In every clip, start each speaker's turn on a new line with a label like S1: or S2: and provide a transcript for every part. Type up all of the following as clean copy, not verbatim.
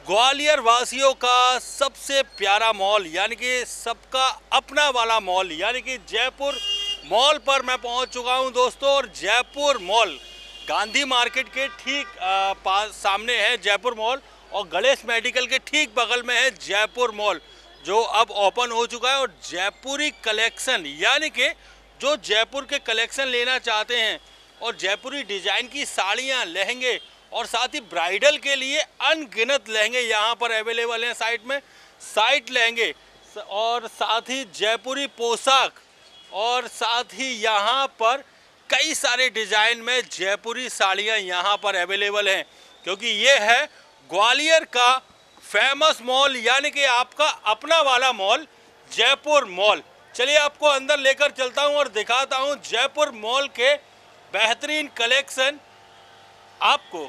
S1: ग्वालियर वासियों का सबसे प्यारा मॉल यानी कि सबका अपना वाला मॉल यानी कि जयपुर मॉल पर मैं पहुंच चुका हूं दोस्तों। और जयपुर मॉल गांधी मार्केट के ठीक पास सामने है जयपुर मॉल, और गणेश मेडिकल के ठीक बगल में है जयपुर मॉल जो अब ओपन हो चुका है। और जयपुरी कलेक्शन यानी कि जो जयपुर के कलेक्शन लेना चाहते हैं और जयपुरी डिज़ाइन की साड़ियाँ, लहंगे और साथ ही ब्राइडल के लिए अनगिनत लहंगे यहाँ पर अवेलेबल हैं साइट में। साइट लहंगे और साथ ही जयपुरी पोशाक और साथ ही यहाँ पर कई सारे डिज़ाइन में जयपुरी साड़ियाँ यहाँ पर अवेलेबल हैं, क्योंकि ये है ग्वालियर का फेमस मॉल यानी कि आपका अपना वाला मॉल जयपुर मॉल। चलिए आपको अंदर लेकर चलता हूँ और दिखाता हूँ जयपुर मॉल के बेहतरीन कलेक्शन आपको।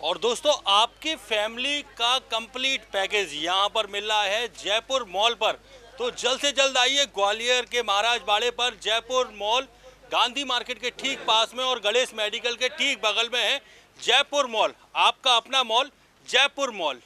S1: और दोस्तों आपकी फैमिली का कंप्लीट पैकेज यहाँ पर मिल रहा है जयपुर मॉल पर। तो जल्द से जल्द आइए ग्वालियर के महाराज बाड़े पर जयपुर मॉल गांधी मार्केट के ठीक पास में और गणेश मेडिकल के ठीक बगल में है जयपुर मॉल, आपका अपना मॉल जयपुर मॉल।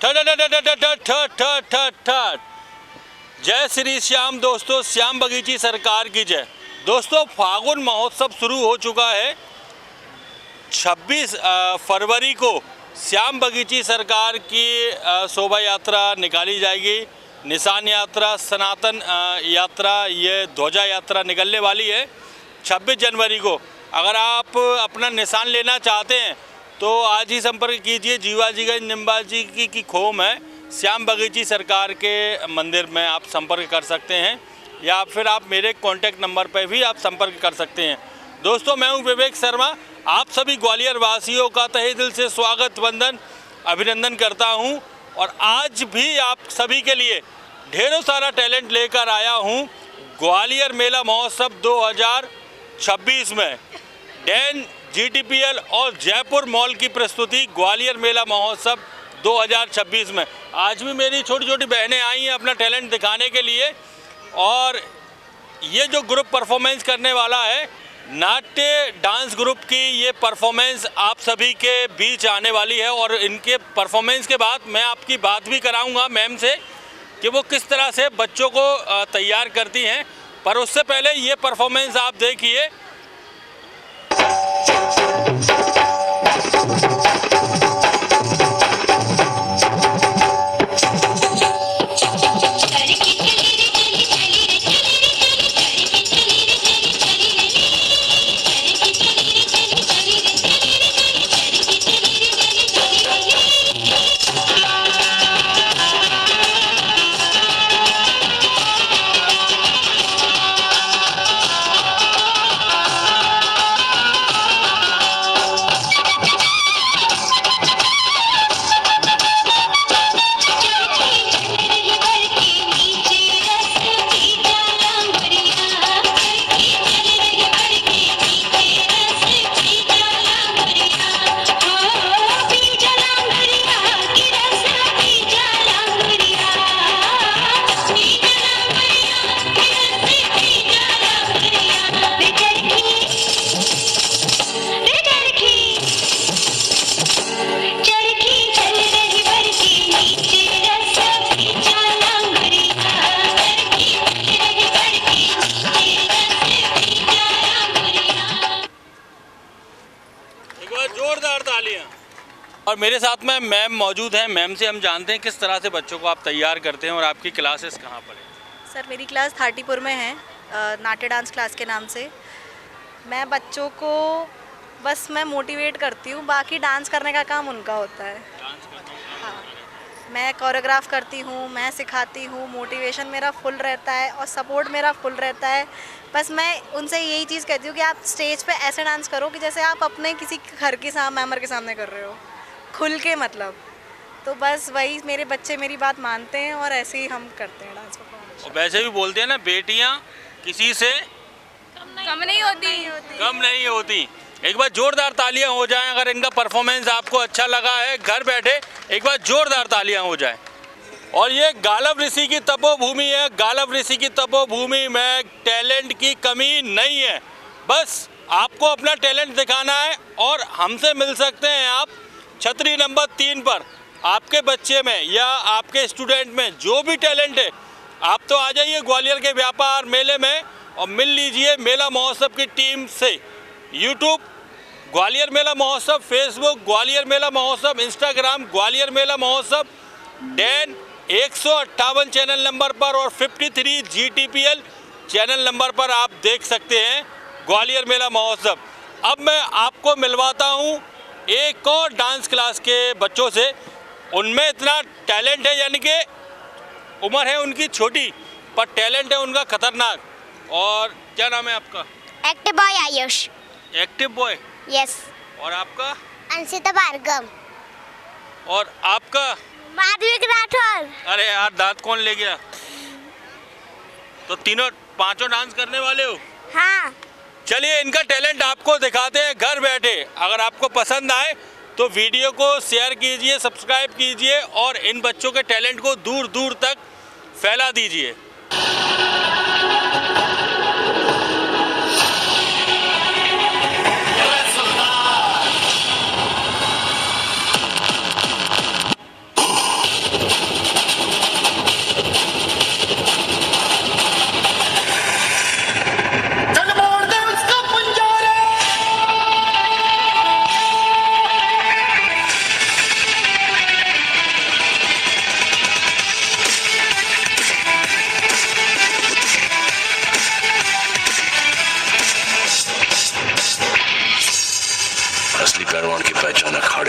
S1: ठट। जय श्री श्याम दोस्तों, श्याम बगीची सरकार की जय। दोस्तों फागुन महोत्सव शुरू हो चुका है। 26 फरवरी को श्याम बगीची सरकार की शोभा यात्रा निकाली जाएगी। निशान यात्रा, सनातन यात्रा, ये ध्वजा यात्रा निकलने वाली है 26 जनवरी को। अगर आप अपना निशान लेना चाहते हैं तो आज ही संपर्क कीजिए। जीवाजीगंज निम्बाजी की खोम है, श्याम बगीची सरकार के मंदिर में आप संपर्क कर सकते हैं, या फिर आप मेरे कॉन्टैक्ट नंबर पर भी आप संपर्क कर सकते हैं। दोस्तों मैं हूं विवेक शर्मा, आप सभी ग्वालियर वासियों का तहे दिल से स्वागत, वंदन, अभिनंदन करता हूं। और आज भी आप सभी के लिए ढेरों सारा टैलेंट लेकर आया हूं ग्वालियर मेला महोत्सव 2026 में। डैन, GTPL और जयपुर मॉल की प्रस्तुति ग्वालियर मेला महोत्सव 2026 में। आज भी मेरी छोटी छोटी बहनें आई हैं अपना टैलेंट दिखाने के लिए। और ये जो ग्रुप परफॉर्मेंस करने वाला है, नाट्य डांस ग्रुप की ये परफॉर्मेंस आप सभी के बीच आने वाली है। और इनके परफॉर्मेंस के बाद मैं आपकी बात भी कराऊंगा मैम से कि वो किस तरह से बच्चों को तैयार करती हैं। पर उससे पहले ये परफॉर्मेंस आप देखिए। जोरदार तालियां। और मेरे साथ में मैम मौजूद हैं। मैम से हम जानते हैं किस तरह से बच्चों को आप तैयार करते हैं और आपकी क्लासेस कहाँ पर है।
S2: सर मेरी क्लास थाटीपुर में है, नाट्य डांस क्लास के नाम से। मैं बच्चों को बस मैं मोटिवेट करती हूँ, बाकी डांस करने का काम उनका होता है। हाँ, मैं कोरियोग्राफ करती हूँ, मैं सिखाती हूँ, मोटिवेशन मेरा फुल रहता है और सपोर्ट मेरा फुल रहता है। बस मैं उनसे यही चीज़ कहती हूँ कि आप स्टेज पे ऐसे डांस करो कि जैसे आप अपने किसी घर के मेंबर के सामने कर रहे हो, खुल के मतलब। तो बस वही मेरे बच्चे मेरी बात मानते हैं और ऐसे ही हम करते हैं डांस परफॉर्मेंस।
S1: वैसे भी बोलते हैं ना, बेटियाँ किसी से
S2: कम नहीं होती।
S1: एक बार जोरदार तालियां हो जाएं अगर इनका परफॉर्मेंस आपको अच्छा लगा है। घर बैठे एक बार जोरदार तालियां हो जाएं। और ये गालव ऋषि की तपोभूमि है। गालव ऋषि की तपोभूमि में टैलेंट की कमी नहीं है, बस आपको अपना टैलेंट दिखाना है। और हमसे मिल सकते हैं आप छतरी नंबर 3 पर। आपके बच्चे में या आपके स्टूडेंट में जो भी टैलेंट है, आप तो आ जाइए ग्वालियर के व्यापार मेले में और मिल लीजिए मेला महोत्सव की टीम से। यूट्यूब ग्वालियर मेला महोत्सव, फेसबुक ग्वालियर मेला महोत्सव, इंस्टाग्राम ग्वालियर मेला महोत्सव, डैन 158 चैनल नंबर पर और 53 GTPL चैनल नंबर पर आप देख सकते हैं ग्वालियर मेला महोत्सव। अब मैं आपको मिलवाता हूं एक और डांस क्लास के बच्चों से। उनमें इतना टैलेंट है, यानी कि उम्र है उनकी छोटी पर टैलेंट है उनका खतरनाक। और क्या नाम है आपका?
S3: Active boy Ayush.
S1: Active boy?
S3: Yes.
S1: और आपका?
S3: अंशिता भार्गव।
S1: और आपका?
S3: माधविक राठौर।
S1: अरे यार, दांत कौन ले गया? तो तीनों पांचों डांस करने वाले हो?
S3: हाँ।
S1: चलिए इनका टैलेंट आपको दिखाते हैं घर बैठे। अगर आपको पसंद आए तो वीडियो को शेयर कीजिए, सब्सक्राइब कीजिए और इन बच्चों के टैलेंट को दूर दूर तक फैला दीजिए।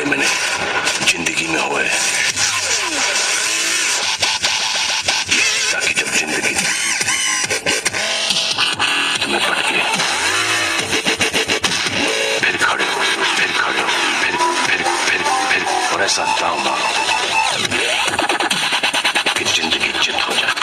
S4: मैंने जिंदगी में हुए, ताकि जब जिंदगी तुम्हें पटके फिर खड़े हो, फिर और ऐसा दांव मारो कि जिंदगी चित हो जाए।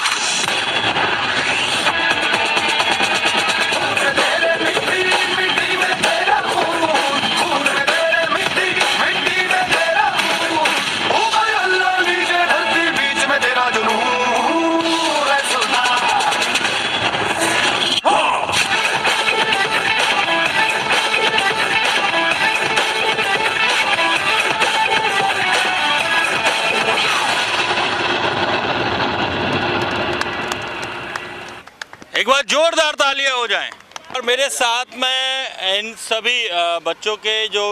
S1: एक बार जोरदार तालियां हो जाएं। और मेरे साथ में इन सभी बच्चों के जो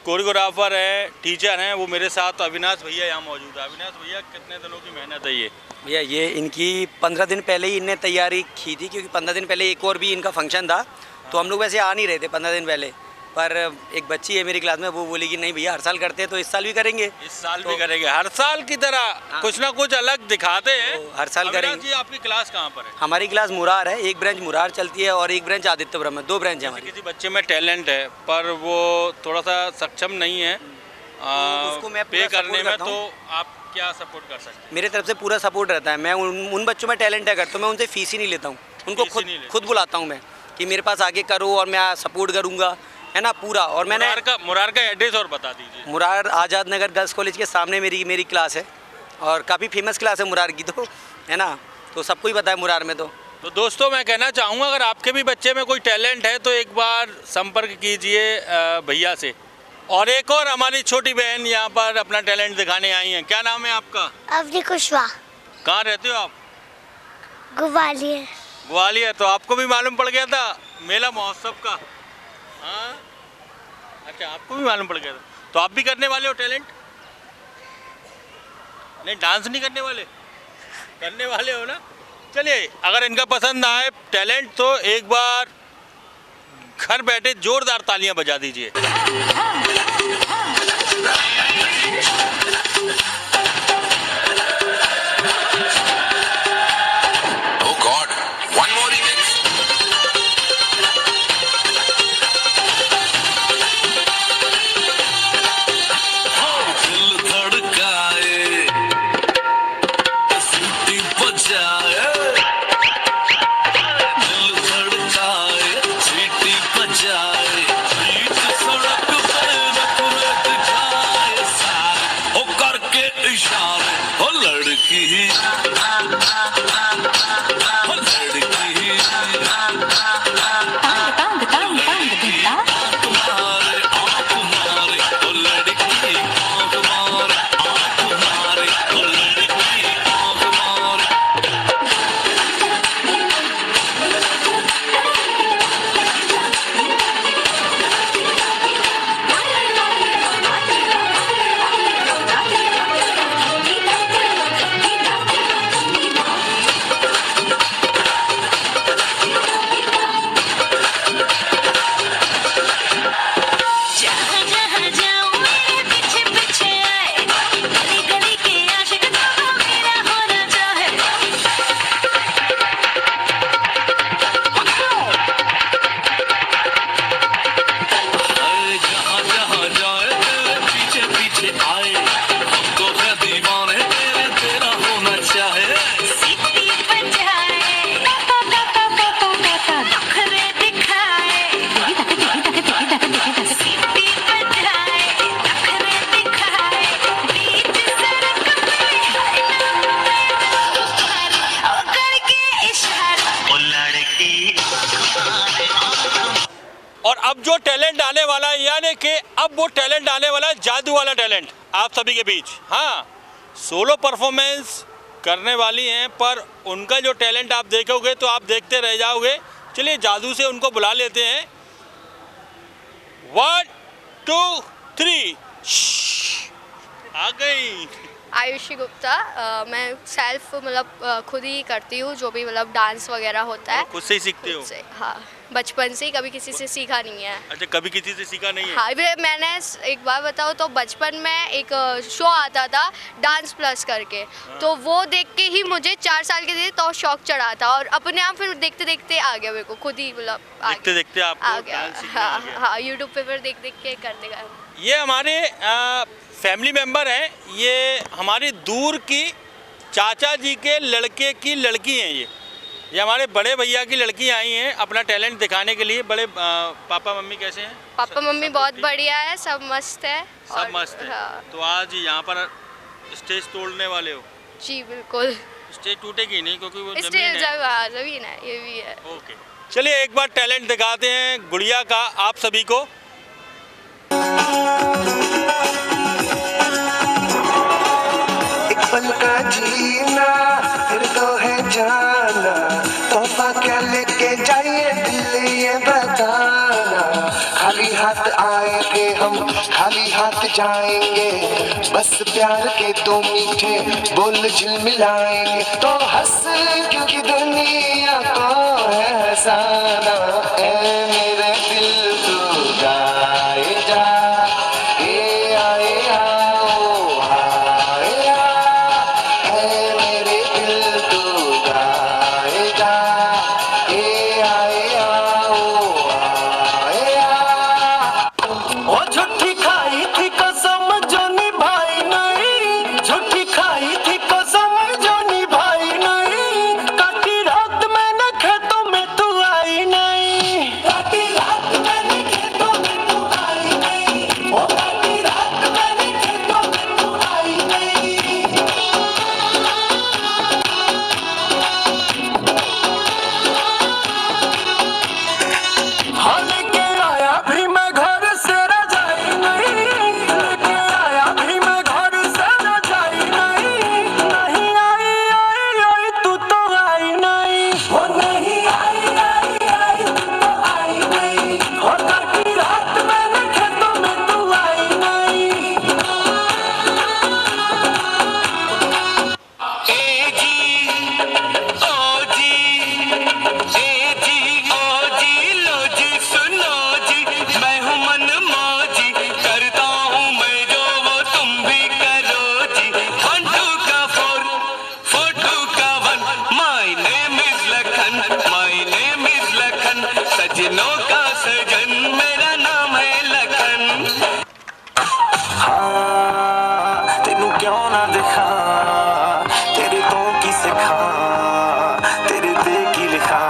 S1: कोरियोग्राफर हैं, टीचर हैं, वो मेरे साथ अविनाश भैया यहाँ मौजूद है। अविनाश भैया, कितने दिनों की मेहनत है ये?
S5: भैया ये इनकी 15 दिन पहले ही इनने तैयारी की थी, क्योंकि 15 दिन पहले एक और भी इनका फंक्शन था, तो हम लोग वैसे आ नहीं रहे थे 15 दिन पहले, पर एक बच्ची है मेरी क्लास में, वो बोली कि नहीं भैया हर साल करते हैं तो इस साल भी करेंगे।
S1: इस साल भी करेंगे, हर साल की तरह कुछ ना कुछ अलग दिखाते हैं।
S5: तो हर साल
S1: अविनाश
S5: करेंगे।
S1: जी, आपकी क्लास कहाँ पर है?
S5: हमारी क्लास मुरार है, एक ब्रांच मुरार चलती है और एक ब्रांच आदित्यपुरम है, 2 ब्रांच है हमारी।
S1: किसी बच्चे में टैलेंट है पर वो थोड़ा सा सक्षम नहीं है
S5: उसको मैं
S1: पे
S5: पूरा
S1: करने
S5: सपोर्ट
S1: में,
S5: करता
S1: तो
S5: हूँ।
S1: आप क्या सपोर्ट कर सकते हैं?
S5: मेरे तरफ से पूरा सपोर्ट रहता है। मैं उन बच्चों में टैलेंट है, तो मैं उनसे फीस ही नहीं लेता हूँ, उनको
S1: फीस ही नहीं लेते।
S5: खुद बुलाता हूँ मैं कि मेरे पास आगे करो और मैं सपोर्ट करूँगा, है ना पूरा। और मैंने
S1: मुरार का एड्रेस और बता दीजिए।
S5: मुरार आज़ाद नगर गर्ल्स कॉलेज के सामने मेरी क्लास है, और काफ़ी फेमस क्लास है मुरार की, तो है ना, तो सबको ही पता है मुरार में। तो
S1: दोस्तों, मैं कहना चाहूँगा अगर आपके भी बच्चे में कोई टैलेंट है तो एक बार संपर्क कीजिए भैया से। और एक और हमारी छोटी बहन यहाँ पर अपना टैलेंट दिखाने आई हैं। क्या नाम है आपका?
S3: अवनी कुशवाहा,
S1: कहाँ रहते हो आप?
S3: ग्वालियर।
S1: ग्वालियर। तो आपको भी मालूम पड़ गया था मेला महोत्सव का? हाँ, अच्छा, आपको भी मालूम पड़ गया था, तो आप भी करने वाले हो टैलेंट? नहीं, डांस नहीं करने वाले, करने वाले हो ना? चलिए, अगर इनका पसंद आए टैलेंट तो एक बार घर बैठे जोरदार तालियां बजा दीजिए।
S4: Oh God, one more remix. दिल धड़काए, सीटी बजाए, दिल धड़काए, सीटी बजाए, बीच सड़क पे नखरे दिखाए सारे, ओ करके इशारे, ओ लड़की, ओ लड़की, तुम्हारे आँख मारे, ओ लड़की, आँख मारे, आँख मारे, ओ लड़की, आँख मारे।
S6: जहाँ जहाँ जाऊँ मेरे पीछे पीछे आए, गली गली के आशिक तो मेरा होना चाहे।
S4: जहाँ जहाँ जाए तेरे पीछे पीछे आए, हमको है दीवाने तेरे, तेरा होना चाहे।
S6: सीटी बजाए, नखरे दिखाए, सीटी बजाए, नखरे दिखाए, बीच सड़क पे ओ करके इशारा,
S4: ओ लड़की,
S1: और अब जो टैलेंट आने वाला है, यानी कि अब वो टैलेंट आने वाला है, जादू वाला टैलेंट आप सभी के बीच। हाँ, सोलो परफॉर्मेंस करने वाली हैं, पर उनका जो टैलेंट आप देखोगे तो आप देखते रह जाओगे। चलिए, जादू से उनको बुला लेते हैं। 1 2 3 आ गई।
S7: आयुषी गुप्ता। मैं सेल्फ मतलब खुद ही करती हूँ, जो भी मतलब डांस वगैरह होता है
S1: खुद से ही सीखते हो?
S7: खुद से, हाँ। बचपन से ही, कभी किसी से सीखा नहीं है।
S1: अच्छा, कभी किसी से सीखा नहीं है?
S7: हाँ, मैंने एक बार बताऊँ तो बचपन में एक शो आता था डांस प्लस करके, तो वो देख के ही मुझे 4 साल के थे तो शौक चढ़ा था और अपने आप फिर देखते देखते आ गया मेरे को, खुद ही मतलब
S1: देखते देखते आपको
S7: आ गया।
S1: डांस सीखना आ गया।
S7: हाँ, यूट्यूब पे फिर देख देख के करते गए।
S1: ये हमारे फैमिली मेंबर हैं, ये हमारी दूर की चाचा जी के लड़के की लड़की हैं। ये हमारे बड़े भैया की लड़की आई हैं अपना टैलेंट दिखाने के लिए। बड़े पापा मम्मी कैसे हैं?
S7: पापा मम्मी बहुत बढ़िया है, सब मस्त है।
S1: सब मस्त है।
S7: हाँ।
S1: तो आज यहाँ पर स्टेज तोड़ने वाले हो?
S7: जी बिल्कुल।
S1: स्टेज टूटेगी नहीं क्योंकि वो
S7: स्टेज
S1: जमीन है।
S7: जमीन है, ये भी है।
S1: ओके, चलिए एक बार टैलेंट दिखाते हैं गुड़िया का आप सभी को।
S8: एक पल का जीना फिर तो है जाना, तोहफा क्या लेके जाइए दिल ये बताना। खाली हाथ आएंगे हम खाली हाथ जाएंगे, बस प्यार के 2 मीठे बोल झिलमिलाएंगे। तो हंस क्योंकि दुनिया को है हंसाना, ऐ मेरे दिल तू गाए जा, ए आए आओ आए आ, ऐ मेरे दिल तू गाए जा, ए आए आओ आए आ। ओ झूठी खाई थी कसम जो निभाई नहीं, झूठी खाई थी कसम जो निभाई नहीं, काटी रात मैंने खेतों में तू आई नहीं, काटी रात मैंने खेतों में तू आई नहीं, ओ काटी रात मैंने खेतों में तू आई नहीं। हाँ लेके आया भी मैं घर से रजाई नहीं, लेके आया भी मैं घर से रजाई नहीं, नहीं आई आई आई तू तो आई नहीं, वो नहीं आई आई आई तू तो आई नहीं, वो काटी रात मैंने खेतों में तू आई नहीं। ए जी ओ जी, ए जी ओ जी, लो जी सुनो जी, मैं हूँ मन मौजी, करता हूँ मैं जो वो तुम भी करो जी। 1 2 का 4 4 2 का 1, my name is Lakhan, my name is Lakhan, सजनों का सजन मेरा नाम है लखन। हाँ तेनू क्यों ना दिखा, तेरे तो की सिखा, तेरे ते की लिखा,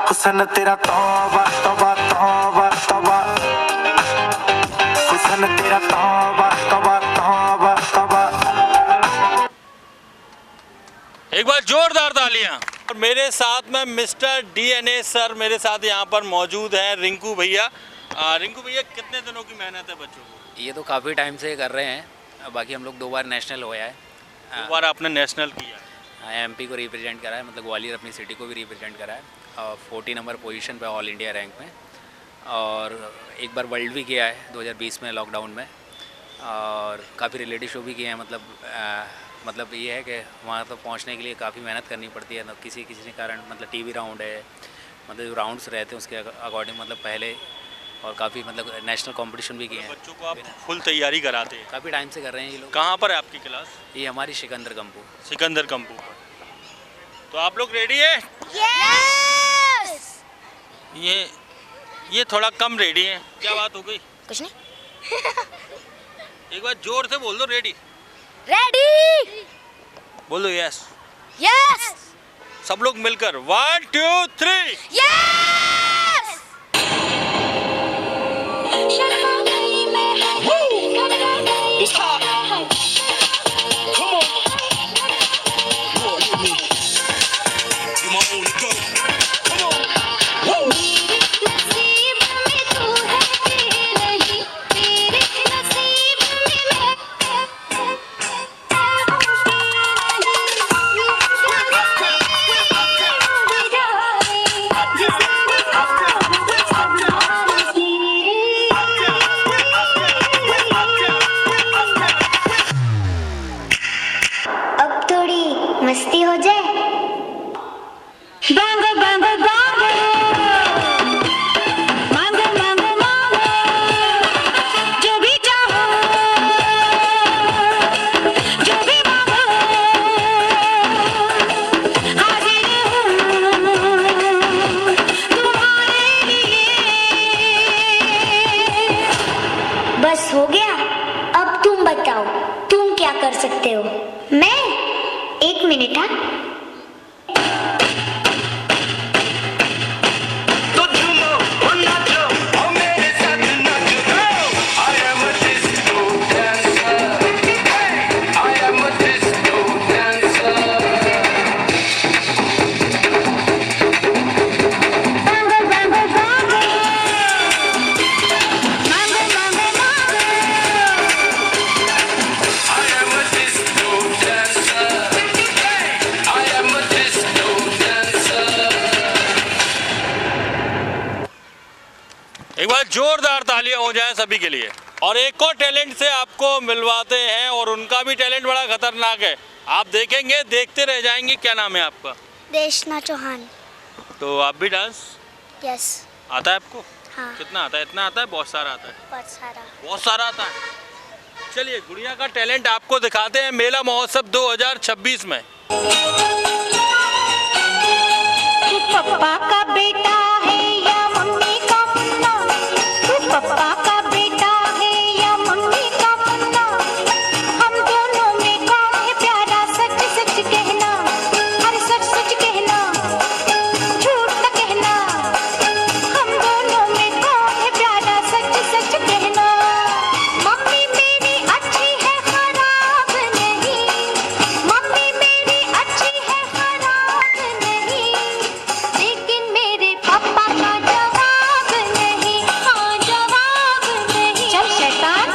S8: हुसन तेरा तौबा तौबा तौबा तौबा, हुसन तेरा तौबा तौबा तौबा तौबा।
S1: एक बार जोरदार तालियां। और मेरे साथ में मिस्टर DNA सर मेरे साथ यहाँ पर मौजूद हैं, रिंकू भैया। रिंकू भैया, कितने दिनों की मेहनत है बच्चों को?
S9: ये तो काफ़ी टाइम से कर रहे हैं, बाकी हम लोग 2 बार नेशनल होया है।
S1: 2 बार आपने नेशनल किया है।
S9: MP को रिप्रेजेंट करा है, मतलब ग्वालियर अपनी सिटी को भी रिप्रेजेंट करा है, और 40 नंबर पोजीशन पे ऑल इंडिया रैंक में, और एक बार वर्ल्ड भी किया है 2020 में लॉकडाउन में, और काफ़ी रियलिटी शो भी किए हैं। मतलब ये है कि वहाँ तक पहुँचने के लिए काफ़ी मेहनत करनी पड़ती है, किसी किसी कारण मतलब TV राउंड है, मतलब जो राउंड्स रहते हैं उसके अकॉर्डिंग मतलब पहले, और काफ़ी मतलब नेशनल कंपटीशन भी किए हैं।
S1: बच्चों को आप फुल तैयारी कराते हैं?
S9: काफ़ी टाइम से कर रहे हैं ये लोग।
S1: कहाँ पर है आपकी क्लास?
S9: ये हमारी सिकंदर कंपू।
S1: सिकंदर कंपू पर। तो आप लोग रेडी है? ये थोड़ा कम रेडी है, क्या बात हो गई?
S3: कुछ नहीं।
S1: एक बार जोर से बोल दो, रेडी
S3: रेडी।
S1: बोलो। यस
S3: यस
S1: सब लोग मिलकर 1 2 3।
S3: यस।
S6: शर्मा गई मैं, घबरा गई।
S8: It's hot. Come on. You my only girl. Come on. Woo.
S6: नसीब में तू है कि नहीं, तेरे नसीब में मैं
S3: बस हो गया। अब तुम बताओ, तुम क्या कर सकते हो? मैं? 1 मिनट। हाँ,
S8: तो झूमो और नाचो और मेरे साथ नाचो। I am a disco dancer. I am a disco dancer. I am a disco dancer. I am a disco dancer.
S1: एक बार जोरदार तालियां हो जाएं सभी के लिए। और एक और टैलेंट से आपको मिलवाते हैं और उनका भी टैलेंट बड़ा खतरनाक है। आप देखेंगे, देखते रह जाएंगे। क्या नाम है आपका?
S3: देशना चौहान।
S1: तो आप भी डांस
S3: यस।
S1: आता है आपको?
S3: हाँ,
S1: कितना आता है? इतना आता है? बहुत सारा आता है?
S3: बहुत सारा।
S1: बहुत सारा आता है। चलिए गुड़िया का टैलेंट आपको दिखाते हैं मेला महोत्सव 2026 में।
S6: तू पप्पा का बेटा है या मम्मी का मुन्ना? तू पप्पा का बेटा है या मम्मी का मुन्ना? हम दोनों में कौन है प्यारा? सच सच कहना, अरे सच सच कहना, झूठ न कहना। हम दोनों में कौन है प्यारा? सच सच कहना। मम्मी मेरी अच्छी है, खराब नहीं। मम्मी मेरी अच्छी है, खराब नहीं। लेकिन मेरे पापा का जवाब नहीं। हाँ, जवाब नहीं। चल शैतान।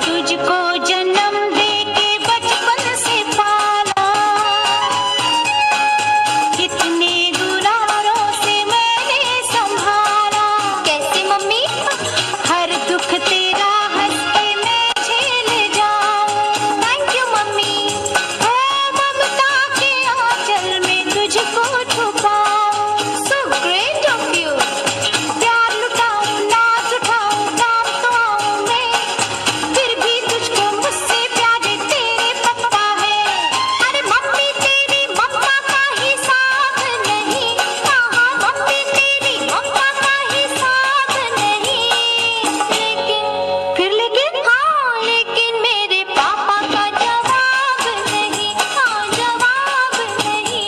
S6: तुझको जन्म दे के बचपन से पाला, कितने दुलारों से मैंने संभाला। कैसे मम्मी? हर दुख तेरा हंस के मैं झेल जाऊं। Thank you mummy. ओ ममता के आंचल में तुझको छुपाऊं। So great of you. प्यार लुटाऊं, नाच उठाऊं, नाम तो आऊं मैं। फिर भी तुझको मुझसे प्यारे तेरे पप्पा है। अरे मम्मी तेरी मम्मा का हिसाब नहीं। हाँ, मम्मी तेरी मम्मा का हिसाब नहीं। लेकिन हाँ, लेकिन मेरे पापा का जवाब नहीं। हाँ, जवाब नहीं।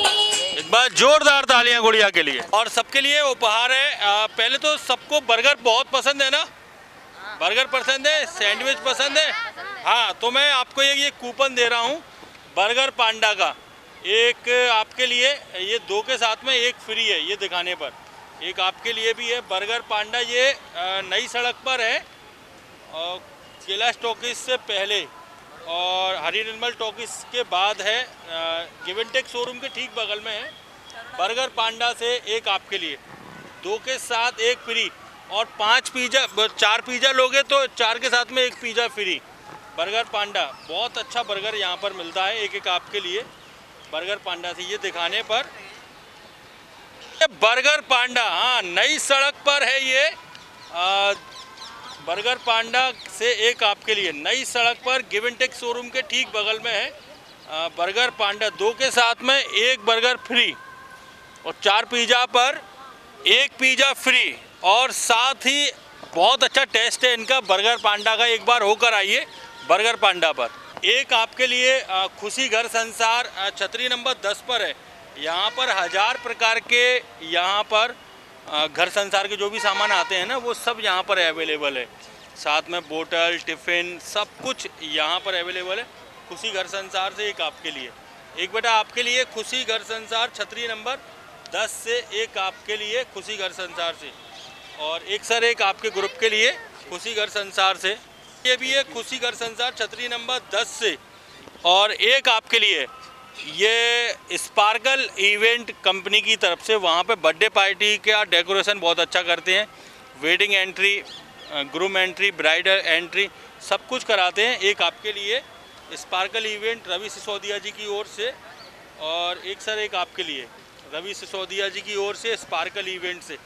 S1: एक बार जोरदार तालियां गुड़िया के लिए। और सबके लिए उपहार है। पहले तो सबको बर्गर बहुत पसंद है ना? बर्गर पसंद है, सैंडविच पसंद है। हाँ, तो मैं आपको ये कूपन दे रहा हूँ बर्गर पांडा का। एक आपके लिए, ये 2 के साथ में 1 फ्री है। ये दिखाने पर एक आपके लिए भी है बर्गर पांडा। ये नई सड़क पर है, और कैलाश टॉकीज से पहले और हरी निर्मल टॉकीज के बाद है। गिव एंड टेक शोरूम के ठीक बगल में है। बर्गर पांडा से एक आपके लिए, 2 के साथ 1 फ्री। और 4 पिज़्ज़ा लोगे तो 4 के साथ में 1 पिज़्ज़ा फ्री। बर्गर पांडा बहुत अच्छा बर्गर यहाँ पर मिलता है। एक आपके लिए बर्गर पांडा से। ये दिखाने पर बर्गर पांडा, हाँ, नई सड़क पर है ये। बर्गर पांडा से एक आपके लिए, नई सड़क पर गिव एंड टेक शोरूम के ठीक बगल में है। बर्गर पांडा 2 के साथ में 1 बर्गर फ्री, और 4 पिज़्ज़ा पर 1 पिज़्ज़ा फ्री। और साथ ही बहुत अच्छा टेस्ट है इनका बर्गर पांडा का। एक बार होकर आइए बर्गर पांडा पर। एक आपके लिए खुशी घर संसार छतरी नंबर 10 पर है। यहाँ पर 1000 प्रकार के यहाँ पर घर संसार के जो भी सामान आते हैं ना, वो सब यहाँ पर अवेलेबल है। साथ में बोतल, टिफ़िन, सब कुछ यहाँ पर अवेलेबल है। खुशी घर संसार से एक आपके लिए, एक बेटा आपके लिए खुशी घर संसार छतरी नंबर 10 से एक आपके लिए खुशी घर संसार से, और एक सर एक आपके ग्रुप के लिए खुशी घर संसार से। ये भी है खुशी घर संसार छतरी नंबर 10 से। और एक आपके लिए ये स्पार्कल इवेंट कंपनी की तरफ से, वहाँ पे बर्थडे पार्टी का डेकोरेशन बहुत अच्छा करते हैं। Wedding entry, groom entry, bridal entry, सब कुछ कराते हैं। एक आपके लिए स्पार्कल इवेंट रवि सिसोदिया जी की ओर से, और एक सर एक आपके लिए रवि सिसोदिया जी की ओर से स्पार्कल इवेंट से।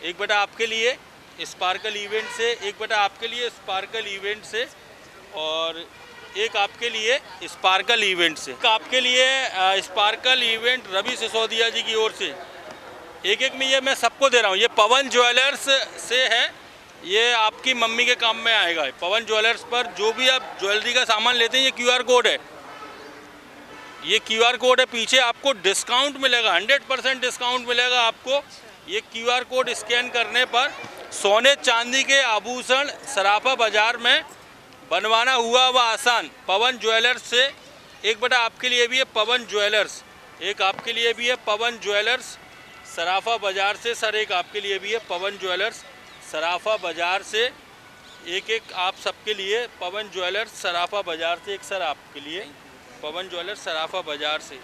S1: एक बेटा आपके लिए स्पार्कल इवेंट से, एक बेटा आपके लिए स्पार्कल इवेंट से, और एक आपके लिए स्पार्कल इवेंट से। एक आपके लिए स्पार्कल इवेंट रवि सिसोदिया जी की ओर से। एक में ये मैं सबको दे रहा हूँ। ये पवन ज्वेलर्स से है, ये आपकी मम्मी के काम में आएगा। पवन ज्वेलर्स पर जो भी आप ज्वेलरी का सामान लेते हैं, ये QR कोड है, ये QR कोड है। पीछे आपको डिस्काउंट मिलेगा, 100% डिस्काउंट मिलेगा आपको। ये QR कोड स्कैन करने पर सोने चांदी के आभूषण सराफा बाजार में बनवाना हुआ व आसान। पवन ज्वेलर्स से एक बटा आपके लिए भी है पवन ज्वेलर्स, एक आपके लिए भी है पवन ज्वेलर्स सराफा बाजार से। सर एक आपके लिए भी है पवन ज्वेलर्स सराफा बाजार से, एक आप सबके लिए पवन ज्वेलर्स सराफा बाजार से। एक सर आपके लिए पवन ज्वेलर्स सराफा बाजार से।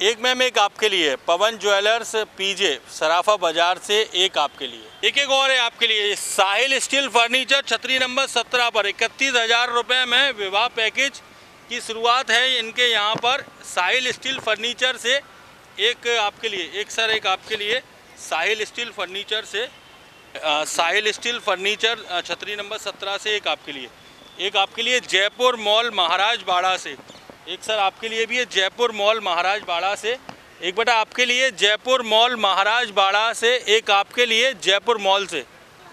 S1: एक मैम एक आपके लिए पवन ज्वेलर्स PJ सराफा बाजार से, एक आपके लिए। एक और है आपके लिए साहिल स्टील फर्नीचर छतरी नंबर 17 पर 31,000 रुपये में विवाह पैकेज की शुरुआत है इनके यहाँ पर। साहिल स्टील फर्नीचर से एक आपके लिए, एक सर एक आपके लिए साहिल स्टील फर्नीचर से, साहिल स्टील फर्नीचर छतरी नंबर 17 से एक आपके लिए। एक आपके लिए जयपुर मॉल महाराज बाड़ा से, एक सर आपके लिए भी है जयपुर मॉल महाराज बाड़ा से। एक बेटा आपके लिए जयपुर मॉल महाराज बाड़ा से, एक आपके लिए जयपुर मॉल से।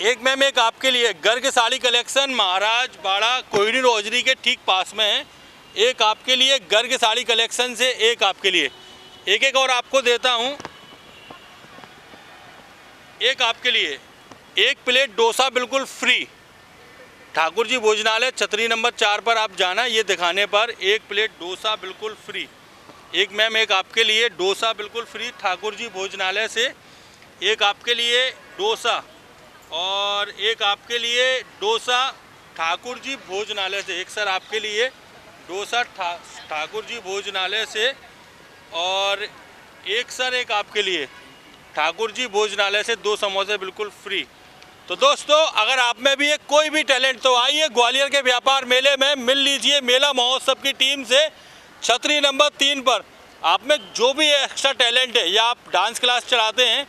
S1: एक मैम एक आपके लिए गर्ग साड़ी कलेक्शन महाराज बाड़ा कोहिनूर रोजरी के ठीक पास में है, एक आपके लिए गर्ग साड़ी कलेक्शन से, एक आपके लिए। एक और आपको देता हूँ, एक आपके लिए एक प्लेट डोसा बिल्कुल फ्री। ठाकुर जी भोजनालय छतरी नंबर 4 पर आप जाना, ये दिखाने पर एक प्लेट डोसा बिल्कुल फ्री। एक मैम एक आपके लिए डोसा बिल्कुल फ्री ठाकुर जी भोजनालय से, एक आपके लिए डोसा, और एक आपके लिए डोसा ठाकुर जी भोजनालय से। एक सर आपके लिए डोसा ठाकुर जी भोजनालय से, और एक सर एक आपके लिए ठाकुर जी भोजनालय से 2 समोसे बिल्कुल फ्री। तो दोस्तों अगर आप में भी है कोई भी टैलेंट तो आइए ग्वालियर के व्यापार मेले में मिल लीजिए मेला महोत्सव की टीम से छतरी नंबर 3 पर। आप में जो भी एक्स्ट्रा टैलेंट है, या आप डांस क्लास चलाते हैं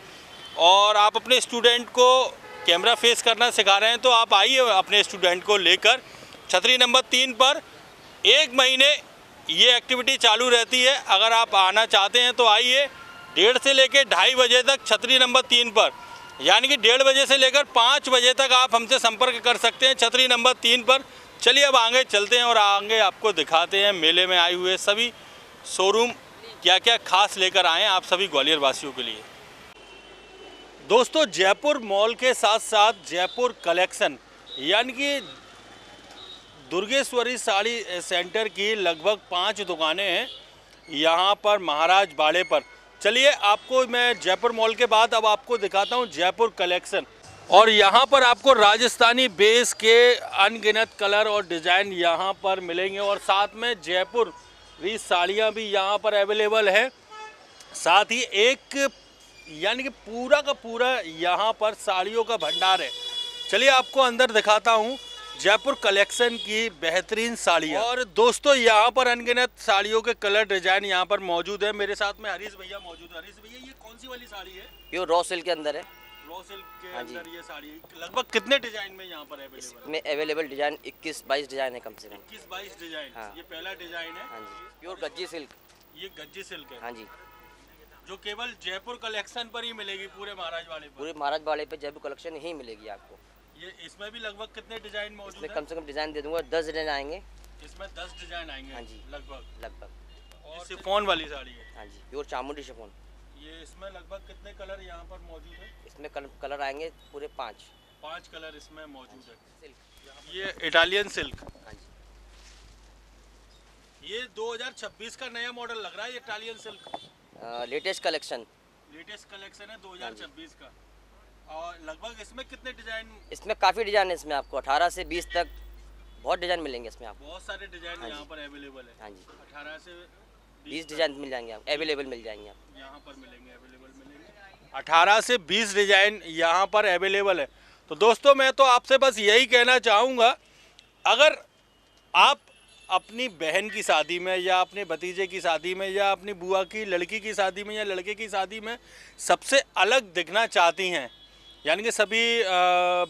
S1: और आप अपने स्टूडेंट को कैमरा फेस करना सिखा रहे हैं, तो आप आइए अपने स्टूडेंट को लेकर छतरी नंबर 3 पर। 1 महीने ये एक्टिविटी चालू रहती है। अगर आप आना चाहते हैं तो आइए 1:30 से लेकर 2:30 बजे तक छतरी नंबर 3 पर, यानी कि 1:30 बजे से लेकर 5 बजे तक आप हमसे संपर्क कर सकते हैं छतरी नंबर 3 पर। चलिए अब आगे चलते हैं और आगे आपको दिखाते हैं मेले में आए हुए सभी शोरूम क्या क्या खास लेकर आए हैं आप सभी ग्वालियर वासियों के लिए। दोस्तों जयपुर मॉल के साथ साथ जयपुर कलेक्शन यानी कि दुर्गेश्वरी साड़ी सेंटर की लगभग 5 दुकानें हैं यहाँ पर महाराज बाड़े पर। चलिए आपको मैं जयपुर मॉल के बाद अब आपको दिखाता हूँ जयपुर कलेक्शन, और यहाँ पर आपको राजस्थानी बेस के अनगिनत कलर और डिज़ाइन यहाँ पर मिलेंगे, और साथ में जयपुर री साड़ियाँ भी यहाँ पर अवेलेबल है। साथ ही एक यानी कि पूरा का पूरा यहाँ पर साड़ियों का भंडार है। चलिए आपको अंदर दिखाता हूँ जयपुर कलेक्शन की बेहतरीन साड़ियाँ। और दोस्तों यहाँ पर अनगिनत साड़ियों के कलर डिजाइन यहाँ पर मौजूद है। मेरे साथ में हरीश भैया मौजूद है। हरीश भैया ये कौन सी वाली साड़ी है?
S10: ये रॉ सिल्क के अंदर है।
S1: रॉ सिल्क के अंदर ये साड़ी लगभग कितने डिजाइन में यहाँ पर अवेलेबल?
S10: में अवेलेबल डिजाइन 21-22 डिजाइन है कम से कम।
S1: 21-22 डिजाइन।
S10: हाँ।
S1: ये पहला डिजाइन है।
S10: हाँ जी, प्योर गज्जी सिल्क।
S1: ये गज्जी सिल्क है।
S10: हाँ जी,
S1: जो केवल जयपुर कलेक्शन पर ही मिलेगी पूरे महाराज वाले पर।
S10: पूरे महाराज वाले पे जयपुर कलेक्शन ही मिलेगी आपको।
S1: ये इसमें भी लगभग कितने डिजाइन मौजूद
S10: इसमें
S1: है?
S10: कम से कम डिजाइन दे दूंगा 10 डिजाइन आएंगे।
S1: इसमें 10 डिजाइन आएंगे।
S10: हाँ जी, लगभग।
S1: और शिफॉन वाली साड़ी है।
S10: हाँ जी, प्योर चामुंडी शिफॉन।
S1: ये इसमें लगभग कितने कलर यहाँ पर मौजूद है?
S10: इसमें कलर आएंगे पूरे
S1: 5 कलर इसमें मौजूद है।
S10: सिल्क।
S1: ये इटालियन सिल्क।
S10: हाँ जी,
S1: ये 2026 का नया मॉडल लग रहा है। ये इटालियन सिल्क
S10: लेटेस्ट कलेक्शन
S1: है 2026 का। और लगभग इसमें कितने डिजाइन?
S10: इसमें काफ़ी डिजाइन है। इसमें आपको 18 से 20 तक बहुत डिजाइन मिलेंगे इसमें आपको।
S1: बहुत सारे डिजाइन
S10: हाँ
S1: यहाँ
S10: जी।
S1: पर अवेलेबल है।
S10: हाँ जी,
S1: 18 से
S10: 20 डिजाइन मिल जाएंगे आपको, अवेलेबल मिल जाएंगे आपको।
S1: यहाँ पर मिलेंगे, अवेलेबल मिलेंगे। 18 से 20 डिजाइन यहाँ पर अवेलेबल है। तो दोस्तों मैं तो आपसे बस यही कहना चाहूँगा, अगर आप अपनी बहन की शादी में या अपने भतीजे की शादी में या अपनी बुआ की लड़की की शादी में या लड़के की शादी में सबसे अलग दिखना चाहती हैं, यानी कि सभी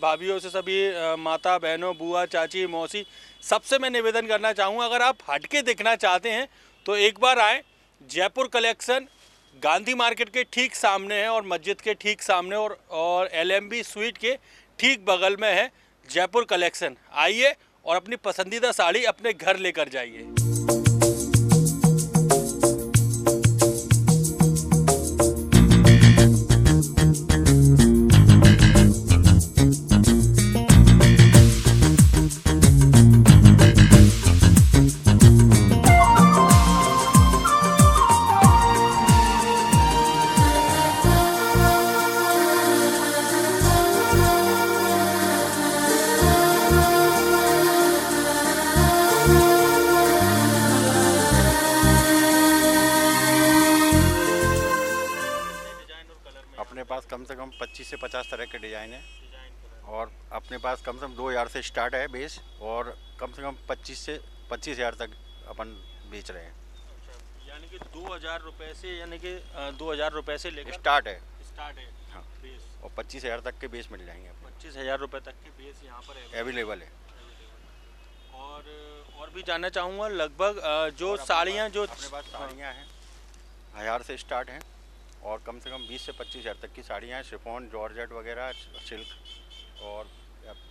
S1: भाभीयों से, सभी माता बहनों, बुआ, चाची, मौसी, सबसे मैं निवेदन करना चाहूँगा, अगर आप हटके देखना चाहते हैं तो एक बार आएँ। जयपुर कलेक्शन गांधी मार्केट के ठीक सामने है और मस्जिद के ठीक सामने और LMB स्वीट के ठीक बगल में है जयपुर कलेक्शन। आइए और अपनी पसंदीदा साड़ी अपने घर लेकर जाइए।
S11: अपने पास कम से कम 25 से 50 तरह के डिज़ाइन है और अपने पास कम से कम 2000 से स्टार्ट है बेस और कम से कम 25 से 25,000 तक अपन बेच रहे हैं।
S1: यानी कि 2000 रुपये से, यानी कि 2000 रुपये से लेकर
S11: स्टार्ट है।
S1: हाँ बेस,
S11: और 25,000 तक के बेस मिल जाएंगे आपको।
S1: 25,000 रुपये तक के बेस यहाँ पर
S11: अवेलेबल है।
S1: और भी जानना चाहूँगा लगभग जो साड़ियाँ जो
S11: अपने पास साड़ियाँ हैं 1000 से स्टार्ट हैं और कम से कम 20 से 25,000 तक की साड़ियाँ हैं, शिफॉन, जॉर्जेट वगैरह, सिल्क और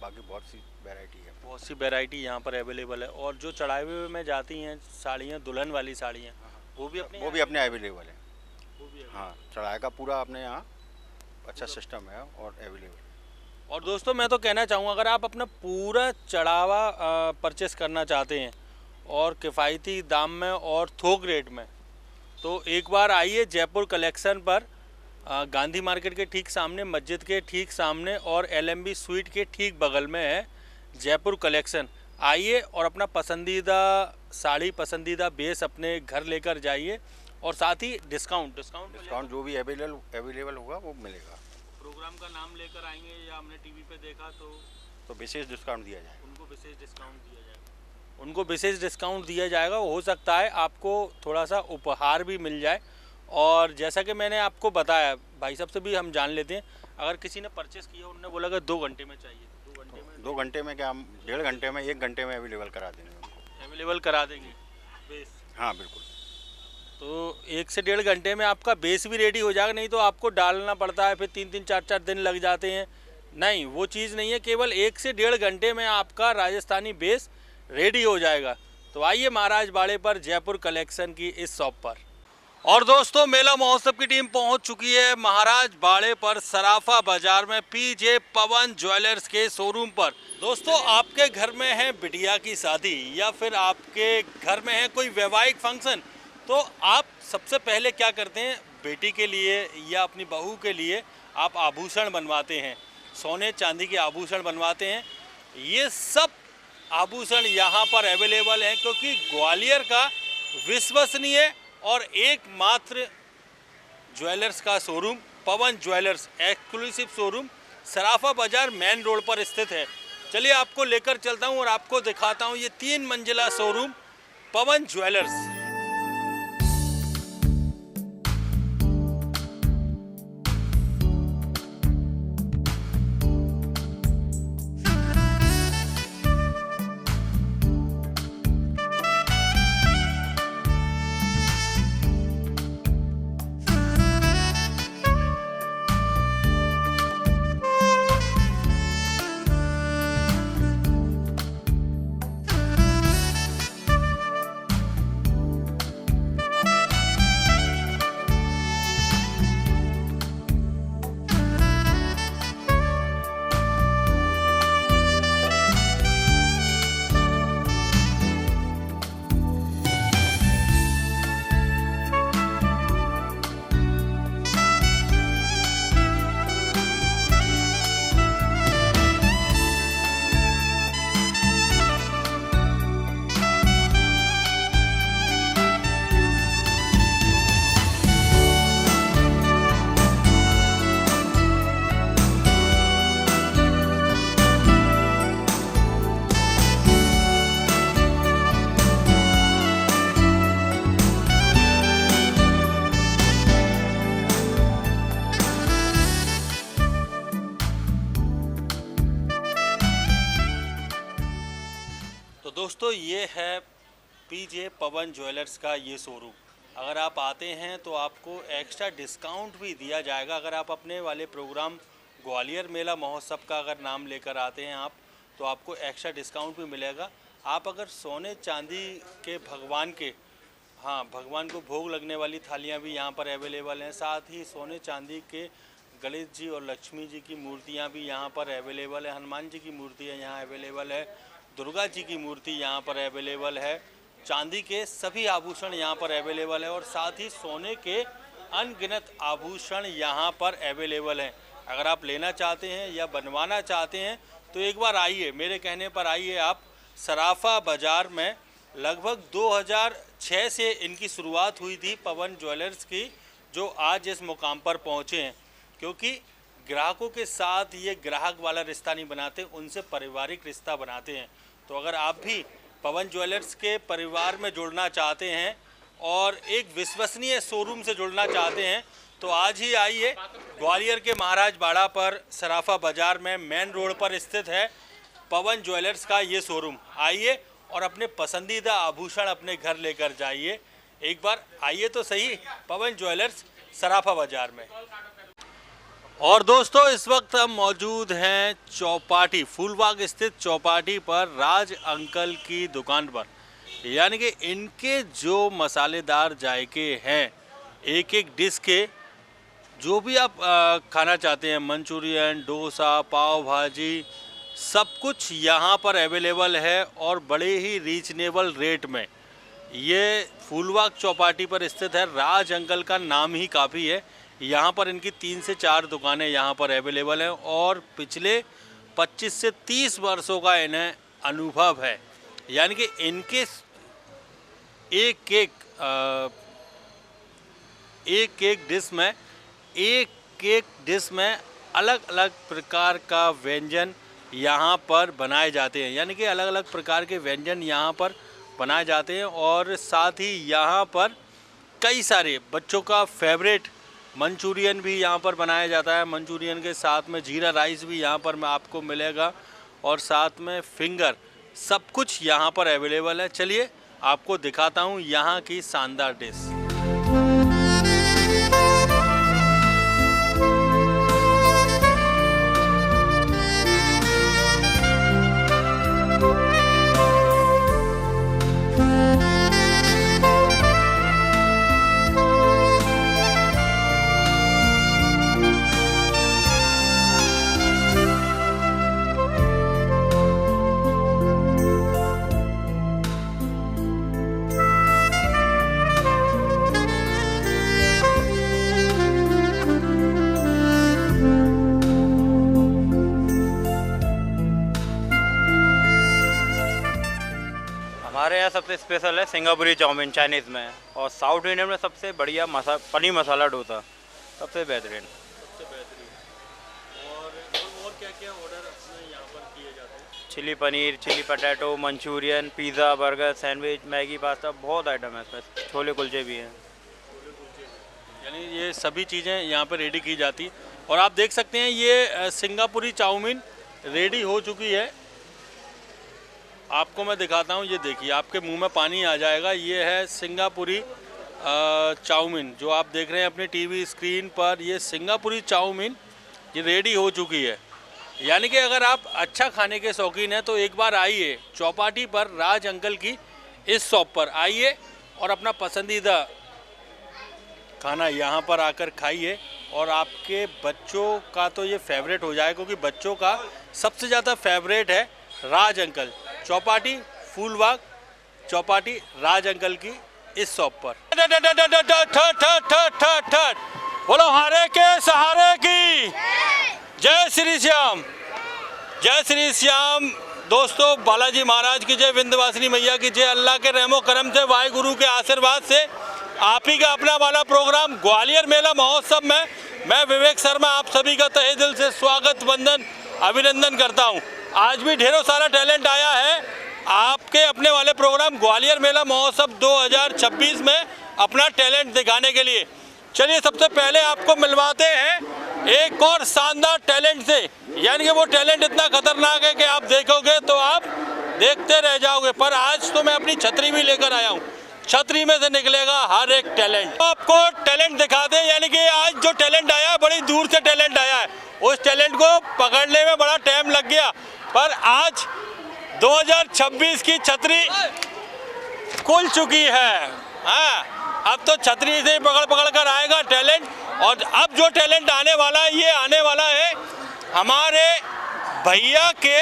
S11: बाकी बहुत सी वैरायटी है।
S1: बहुत सी वैरायटी यहाँ पर अवेलेबल है। और जो चढ़ाए हुए में जाती हैं साड़ियाँ, दुल्हन वाली साड़ियाँ, वो भी
S11: अपने अवेलेबल है। हाँ, चढ़ाए का पूरा अपने यहाँ अच्छा सिस्टम है और अवेलेबल।
S1: और दोस्तों मैं तो कहना चाहूँगा, अगर आप अपना पूरा चढ़ावा परचेस करना चाहते हैं और किफ़ायती दाम में और थोक रेट में, तो एक बार आइए जयपुर कलेक्शन पर। गांधी मार्केट के ठीक सामने, मस्जिद के ठीक सामने और LMB स्वीट के ठीक बगल में है जयपुर कलेक्शन। आइए और अपना पसंदीदा साड़ी, पसंदीदा बेस अपने घर लेकर जाइए और साथ ही डिस्काउंट
S11: जो भी अवेलेबल होगा वो मिलेगा।
S1: प्रोग्राम का नाम लेकर आएंगे या हमने टीवी पे देखा तो
S11: विशेष डिस्काउंट दिया जाएगा।
S1: उनको विशेष डिस्काउंट दिया जाएगा। हो सकता है आपको थोड़ा सा उपहार भी मिल जाए। और जैसा कि मैंने आपको बताया, भाई साहब से भी हम जान लेते हैं, अगर किसी ने परचेस किया, उन्होंने बोला कि 2 घंटे में चाहिए,
S11: 2 घंटे में क्या, हम 1.5 घंटे में, 1 घंटे में अवेलेबल करा देंगे उनको।
S1: अवेलेबल करा देंगे बेस?
S11: हाँ बिल्कुल।
S1: तो 1 से 1.5 घंटे में आपका बेस भी रेडी हो जाएगा। नहीं तो आपको डालना पड़ता है, फिर 3-3, 4-4 दिन लग जाते हैं। नहीं, वो चीज़ नहीं है। केवल 1 से 1.5 घंटे में आपका राजस्थानी बेस रेडी हो जाएगा। तो आइए महाराज बाड़े पर जयपुर कलेक्शन की इस शॉप पर। और दोस्तों मेला महोत्सव की टीम पहुंच चुकी है महाराज बाड़े पर सराफा बाजार में PJ पवन ज्वेलर्स के शोरूम पर। दोस्तों आपके घर में है बिटिया की शादी या फिर आपके घर में है कोई वैवाहिक फंक्शन, तो आप सबसे पहले क्या करते हैं, बेटी के लिए या अपनी बहू के लिए आप आभूषण बनवाते हैं, सोने चांदी के आभूषण बनवाते हैं। ये सब आभूषण यहाँ पर अवेलेबल हैं क्योंकि ग्वालियर का विश्वसनीय और एकमात्र ज्वेलर्स का शोरूम पवन ज्वेलर्स एक्सक्लूसिव शोरूम सराफा बाजार मेन रोड पर स्थित है। चलिए आपको लेकर चलता हूँ और आपको दिखाता हूँ ये 3 मंजिला शोरूम पवन ज्वेलर्स। दोस्तों ये है पीजे पवन ज्वेलर्स का ये शोरूम। अगर आप आते हैं तो आपको एक्स्ट्रा डिस्काउंट भी दिया जाएगा। अगर आप अपने वाले प्रोग्राम ग्वालियर मेला महोत्सव का अगर नाम लेकर आते हैं आप, तो आपको एक्स्ट्रा डिस्काउंट भी मिलेगा। आप अगर सोने चांदी के भगवान के, हाँ, भगवान को भोग लगने वाली थालियाँ भी यहाँ पर अवेलेबल हैं। साथ ही सोने चांदी के गणेश जी और लक्ष्मी जी की मूर्तियाँ भी यहाँ पर अवेलेबल है। हनुमान जी की मूर्तियाँ यहाँ अवेलेबल है। दुर्गा जी की मूर्ति यहाँ पर अवेलेबल है। चांदी के सभी आभूषण यहाँ पर अवेलेबल है और साथ ही सोने के अनगिनत आभूषण यहाँ पर अवेलेबल हैं। अगर आप लेना चाहते हैं या बनवाना चाहते हैं तो एक बार आइए, मेरे कहने पर आइए आप। सराफा बाज़ार में लगभग 2006 से इनकी शुरुआत हुई थी पवन ज्वेलर्स की, जो आज इस मुकाम पर पहुँचे हैं। क्योंकि ग्राहकों के साथ ये ग्राहक वाला रिश्ता नहीं बनाते, उनसे पारिवारिक रिश्ता बनाते हैं। तो अगर आप भी पवन ज्वेलर्स के परिवार में जुड़ना चाहते हैं और एक विश्वसनीय शोरूम से जुड़ना चाहते हैं तो आज ही आइए। ग्वालियर के महाराज बाड़ा पर सराफा बाज़ार में मेन रोड पर स्थित है पवन ज्वेलर्स का ये शोरूम। आइए और अपने पसंदीदा आभूषण अपने घर लेकर जाइए। एक बार आइए तो सही पवन ज्वेलर्स सराफा बाज़ार में। और दोस्तों इस वक्त हम मौजूद हैं चौपाटी, फूलबाग स्थित चौपाटी पर राज अंकल की दुकान पर। यानी कि इनके जो मसालेदार जायके हैं, एक एक डिश के जो भी आप खाना चाहते हैं, मंचूरियन, डोसा, पाव भाजी, सब कुछ यहाँ पर अवेलेबल है और बड़े ही रीजनेबल रेट में। ये फूलबाग चौपाटी पर स्थित है। राज अंकल का नाम ही काफ़ी है। यहाँ पर इनकी 3 से 4 दुकानें यहाँ पर अवेलेबल हैं और पिछले 25 से 30 वर्षों का इन्हें अनुभव है। यानी कि इनके एक एक डिश में अलग अलग प्रकार का व्यंजन यहाँ पर बनाए जाते हैं। यानी कि अलग अलग प्रकार के व्यंजन यहाँ पर बनाए जाते हैं और साथ ही यहाँ पर कई सारे बच्चों का फेवरेट मंचूरियन भी यहाँ पर बनाया जाता है। मंचूरियन के साथ में जीरा राइस भी यहाँ पर आपको मिलेगा और साथ में फिंगर, सब कुछ यहाँ पर अवेलेबल है। चलिए आपको दिखाता हूँ यहाँ की शानदार डिश।
S12: हमारे यहाँ सबसे स्पेशल है सिंगापुरी चाउमीन चाइनीज़ में, और साउथ इंडियन में सबसे बढ़िया पनीर मसाला डोसा सबसे बेहतरीन।
S1: और क्या-क्या ऑर्डर अपने यहाँ पर किए जाते हैं?
S12: Chilli paneer, chilli potato, Manchurian, pizza, burger, sandwich, Maggi, pasta, बहुत आइटम है इसमें। छोले कुलचे भी हैं।
S1: यानी ये सभी चीज़ें यहाँ पर रेडी की जाती है। और आप देख सकते हैं ये सिंगापुरी चाउमीन रेडी हो चुकी है। आपको मैं दिखाता हूँ, ये देखिए, आपके मुंह में पानी आ जाएगा। ये है सिंगापुरी चाउमीन जो आप देख रहे हैं अपने टीवी स्क्रीन पर। ये सिंगापुरी चाउमीन ये रेडी हो चुकी है। यानी कि अगर आप अच्छा खाने के शौकीन हैं तो एक बार आइए चौपाटी पर राज अंकल की इस शॉप पर आइए और अपना पसंदीदा खाना यहाँ पर आकर खाइए। और आपके बच्चों का तो ये फेवरेट हो जाए, क्योंकि बच्चों का सबसे ज़्यादा फेवरेट है राज अंकल। चौपाटी फूलबाग चौपाटी राज अंकल की इस शॉप पर। बोलो हारे के सहारे की जय श्री श्याम, जय श्री श्याम। दोस्तों बालाजी महाराज की जय, विंध्यवासिनी मैया की जय। अल्लाह के रहमो करम से, वाहिगुरु के आशीर्वाद से आप ही का अपना वाला प्रोग्राम ग्वालियर मेला महोत्सव में मैं विवेक शर्मा आप सभी का तहे दिल से स्वागत, वंदन, अभिनंदन करता हूं। आज भी ढेरों सारा टैलेंट आया है आपके अपने वाले प्रोग्राम ग्वालियर मेला महोत्सव 2026 में अपना टैलेंट दिखाने के लिए। चलिए सबसे पहले आपको मिलवाते हैं एक और शानदार टैलेंट से। यानी कि वो टैलेंट इतना खतरनाक है कि आप देखोगे तो आप देखते रह जाओगे। पर आज तो मैं अपनी छतरी भी लेकर आया हूँ, छतरी में से निकलेगा हर एक टैलेंट। आपको टैलेंट दिखा दें, यानी कि आज जो टैलेंट आया बड़ी दूर से टैलेंट आया है, उस टैलेंट को पकड़ने में बड़ा टाइम लग गया, पर आज 2026 की छतरी खुल चुकी है। हाँ, अब तो छतरी से ही पकड़ पकड़ कर आएगा टैलेंट। और अब जो टैलेंट आने वाला है, ये आने वाला है हमारे भैया के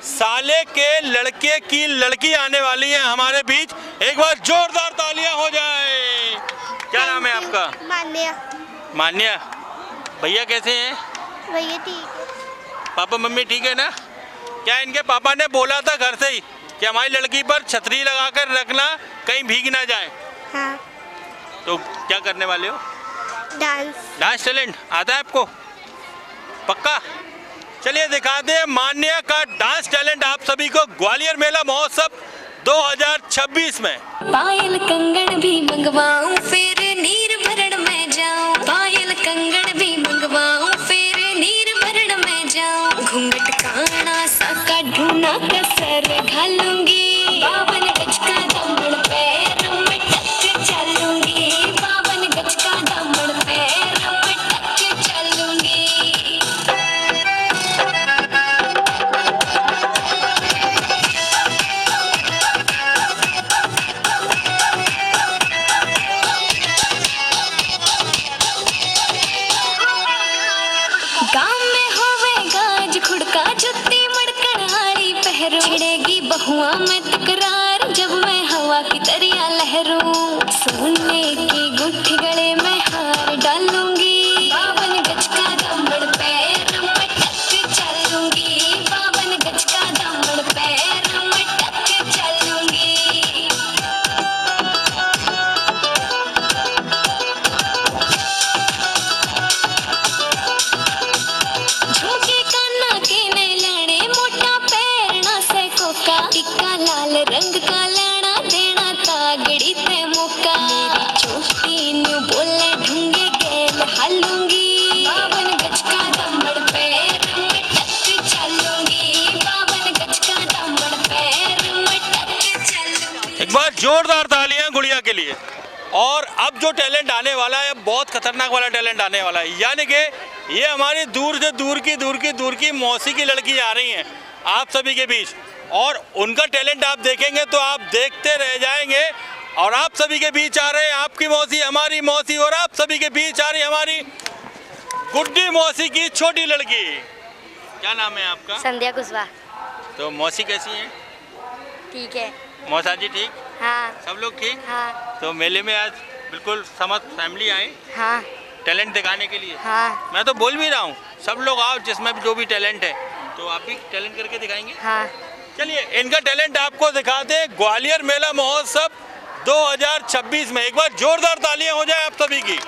S1: साले के लड़के की लड़की आने वाली है हमारे बीच। एक बार जोरदार तालियां हो जाए। क्या नाम है आपका?
S3: मान्या।
S1: मान्या। भैया कैसे हैं?
S3: भैया ठीक है।
S1: पापा मम्मी ठीक है ना? क्या इनके पापा ने बोला था घर से ही कि हमारी लड़की पर छतरी लगा कर रखना, कहीं भीग ना जाए?
S3: हाँ।
S1: तो क्या करने वाले हो?
S3: डांस।
S1: डांस टैलेंट आता है आपको? पक्का? चलिए दिखा दें मान्या का डांस टैलेंट आप सभी को ग्वालियर मेला महोत्सव 2026 में।
S6: पायल कंगन भी मंगवाऊं, फिर नीर भरण में जाऊं। पायल कंगन भी मंगवाऊं, फिर नीर भरण में जाऊं। घूंघट काना साका ढूंढना कसर घालूंगी। 52 गज का दामन पैर में टक चलूंगी। 52 गज का दामन पैर में टक चलूंगी। गाँव में होवे गाज खुड़का जुत्ती मड़कन आड़ी पहरू। छिड़ेगी बहुआ में तकरार जब मैं हवा की तरिया लहरूं। सोने की गुट्ठी गले में हार डालूंगी। 52 गज का दामन पैर में टक चलूंगी। 52 गज का दामन पैर में टक चलूंगी। झुमके काना के ने लाने मोटा पैरना से कोका। टिक्का लाल रंग का लाना देना तागड़ी ते मौका। मेरी चोटी न्यू बोले ढूंगे गेल हालूंगी। 52 गज का दामन पैर में टक चलूंगी। 52 गज का दामन पैर में टक चलूंगी।
S1: एक बार जोरदार तालियां गुड़िया के लिए। और अब जो टैलेंट आने वाला है, बहुत खतरनाक वाला टैलेंट आने वाला है, यानी कि ये हमारी दूर से दूर की मौसी की लड़की आ रही हैं आप सभी के बीच, और उनका टैलेंट आप देखेंगे तो आप देखते रह जाएंगे। और आप सभी के बीच आ रहे हैं आपकी मौसी, हमारी मौसी, और आप सभी के बीच आ रही हमारी गुड्डी मौसी की छोटी लड़की। क्या नाम है आपका?
S7: संध्या कुशवाहा।
S1: तो मौसी कैसी है?
S7: ठीक है।
S1: मौसा जी ठीक?
S7: हाँ।
S1: सब लोग ठीक?
S7: हाँ।
S1: तो मेले में आज बिल्कुल समस्त फैमिली आए
S7: हाँ।
S1: टैलेंट दिखाने के लिए।
S7: हाँ।
S1: मैं तो बोल भी रहा हूँ सब लोग आओ, जिसमें भी जो भी टैलेंट है। तो आप भी टैलेंट करके दिखाएंगे?
S7: हाँ।
S1: चलिए इनका टैलेंट आपको दिखाते हैं ग्वालियर मेला महोत्सव 2026 में। एक बार जोरदार तालियां हो जाए आप सभी की।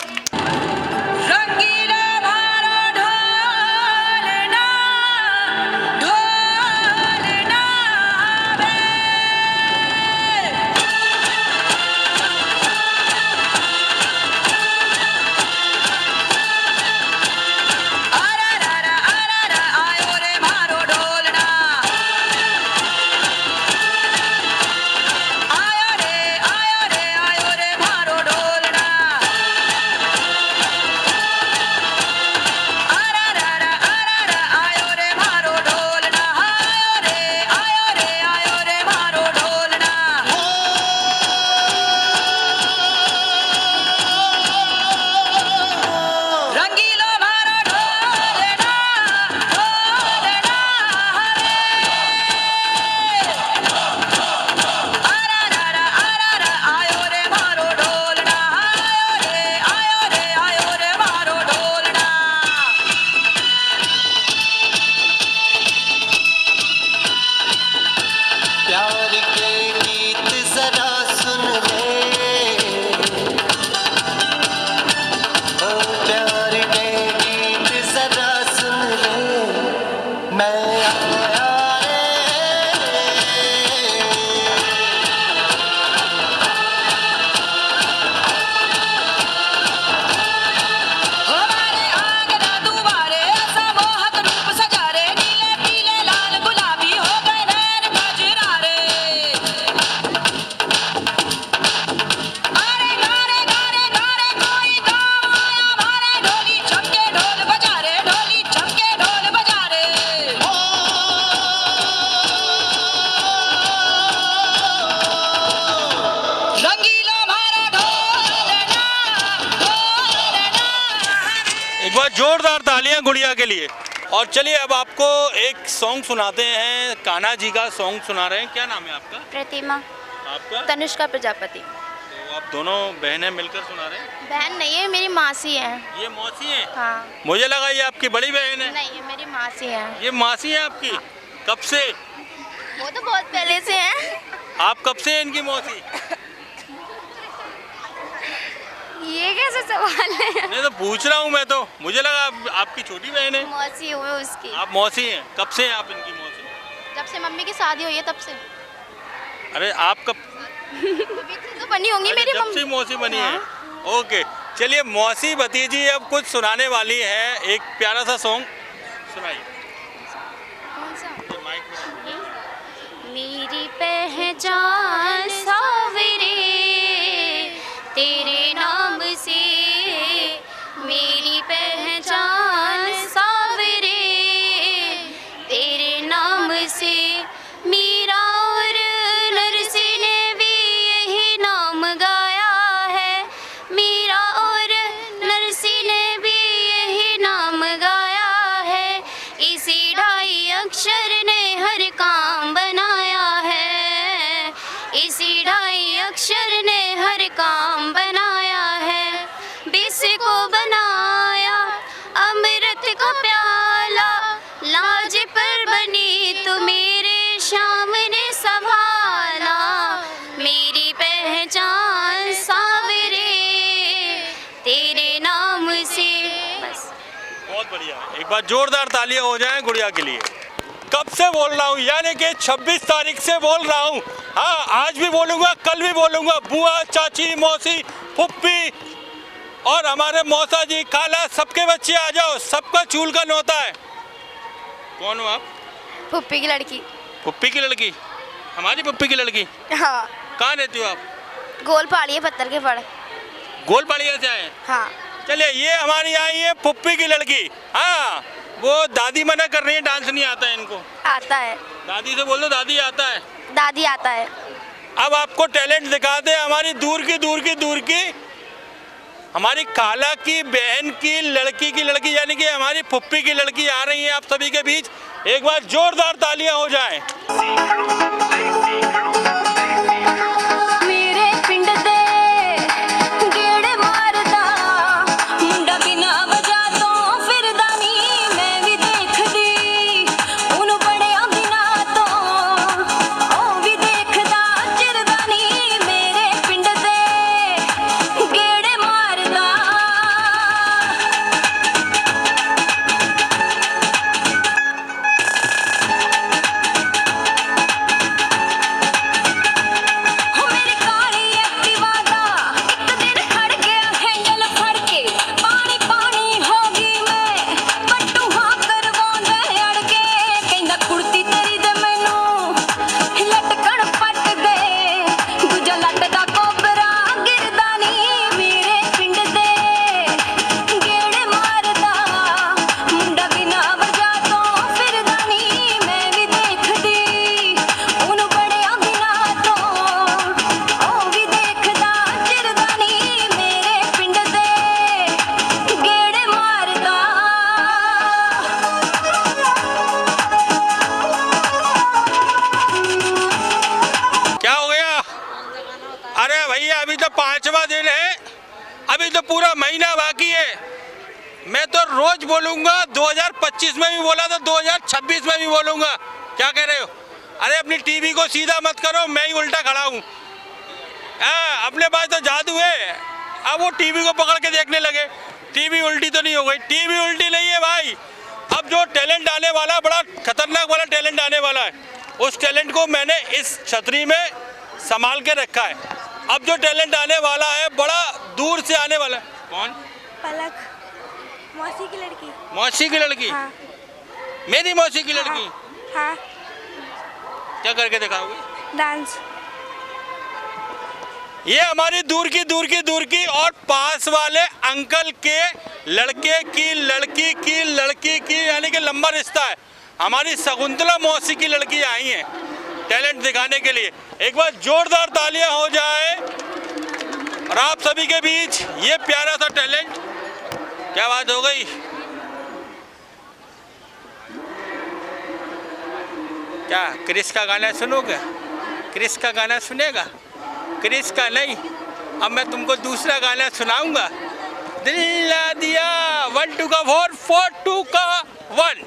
S1: बार जोरदार तालियां गुड़िया के लिए। और चलिए अब आपको एक सॉन्ग सुनाते हैं, कान्हा जी का सॉन्ग सुना रहे हैं। क्या नाम है आपका?
S7: प्रतिमा।
S1: आपका?
S7: तनुष्का प्रजापति।
S1: तो आप दोनों बहनें मिलकर सुना रहे हैं?
S7: बहन नहीं है, मेरी मासी है।
S1: ये मौसी है?
S7: हाँ।
S1: मुझे लगा ये आपकी बड़ी बहन है।
S7: नहीं, ये मेरी मासी है।
S1: ये मासी है आपकी? कब से?
S7: वो तो बहुत पहले से है।
S1: आप कब से हैं इनकी मौसी?
S7: ये कैसे सवाल है?
S1: नहीं तो पूछ रहा हूँ मैं तो, मुझे लगा आपकी छोटी बहन है।
S7: मौसी हुई उसकी।
S1: आप मौसी हैं? कब से हैं आप इनकी मौसी?
S7: जब से मम्मी की शादी हुई है तब से।
S1: अरे आप कब
S7: तो बनी होंगी मेरी
S1: जब से
S7: मम्मी।
S1: मौसी बनी है? ओके चलिए, मौसी भतीजी अब कुछ सुनाने वाली है, एक प्यारा सा सॉन्ग सुनाइए।
S7: कौन सा?
S1: ये माइक में।
S7: मेरी पहचान सावरे तेरे नाम से, मेरी पहचान सावरे तेरे नाम से, मीरा और नरसी ने भी यही नाम गाया है, मीरा और नरसी ने भी यही नाम गाया है, इसी ढाई अक्षर ने हर काम बनाया है, इसी ढाई अक्षर ने हर काम बनाया है, विष को बनाया अमृत का प्याला, लाज पर बनी तो मेरे श्याम ने संभाला, मेरी पहचान सावरे तेरे नाम से। बस
S1: बहुत बढ़िया, एक बार जोरदार तालियां हो जाएं गुड़िया के लिए। कब से बोल रहा हूँ, यानी कि 26 तारीख से बोल रहा हूँ। हाँ, आज भी बोलूँगा, कल भी बोलूँगा। बुआ, चाची, मौसी, फुप्पी और हमारे मौसा जी, खाला, सबके बच्चे आ जाओ, सबका चूल का न्योता है। कौन हो आप?
S7: पुप्पी की लड़की।
S1: पुप्पी की लड़की? हमारी पुप्पी की लड़की?
S7: हाँ।
S1: कहाँ रहती हो आप?
S7: गोल पहाड़ी है, पत्थर के पड़।
S1: गोल पहाड़िया से आए?
S7: हाँ।
S1: चलिए, ये हमारी आई है पुप्पी की लड़की। हाँ, वो दादी मना कर रही है, डांस नहीं आता है इनको।
S7: आता है।
S1: दादी से बोल दो, दादी आता है।
S7: दादी आता है।
S1: अब आपको टैलेंट दिखा दे हमारी दूर की हमारी खाला की बहन की लड़की यानी कि हमारी फुप्पी की लड़की आ रही है आप सभी के बीच। एक बार जोरदार तालियां हो जाएं।
S6: मेरे पिंड दे गेड़े मारदा मुंडा बिना वजह तो फिरदा नी, मैं भी देखदी उन बड़िया बिना तो ओ भी देखदा चिरदा नी, मेरे पिंड दे गेड़े मारदा।
S1: अभी तो 5वां दिन है, अभी तो पूरा महीना बाकी है। मैं तो रोज बोलूंगा, 2025 में भी बोला था, 2026 में भी बोलूंगा। क्या कह रहे हो? अरे अपनी टीवी को सीधा मत करो, मैं ही उल्टा खड़ा हूँ। अपने पास तो जादू है, अब वो टीवी को पकड़ के देखने लगे। टीवी उल्टी तो नहीं हो गई? टीवी उल्टी नहीं है भाई। अब जो टैलेंट आने वाला, बड़ा खतरनाक वाला टैलेंट आने वाला है, उस टैलेंट को मैंने इस छतरी में संभाल के रखा है। अब जो टैलेंट आने वाला है, बड़ा दूर से आने वाला है। कौन?
S2: पलक, मौसी की लड़की।
S1: मौसी की लड़की?
S2: हाँ।
S1: मेरी मौसी की लड़की?
S2: हाँ।
S1: क्या करके दिखाओगे?
S2: डांस।
S1: ये हमारी दूर की और पास वाले अंकल के लड़के की लड़की की यानी कि लंबा रिश्ता है। हमारी शकुंतला मौसी की लड़की आई है टैलेंट दिखाने के लिए। एक बार जोरदार तालियां हो जाए और आप सभी के बीच ये प्यारा सा टैलेंट। क्या बात हो गई? क्या क्रिस का गाना सुनोगे? क्रिस का गाना सुनेगा? क्रिस का नहीं, अब मैं तुमको दूसरा गाना सुनाऊंगा। दिल ला दिया 1 2 का 4 4 2 का 1।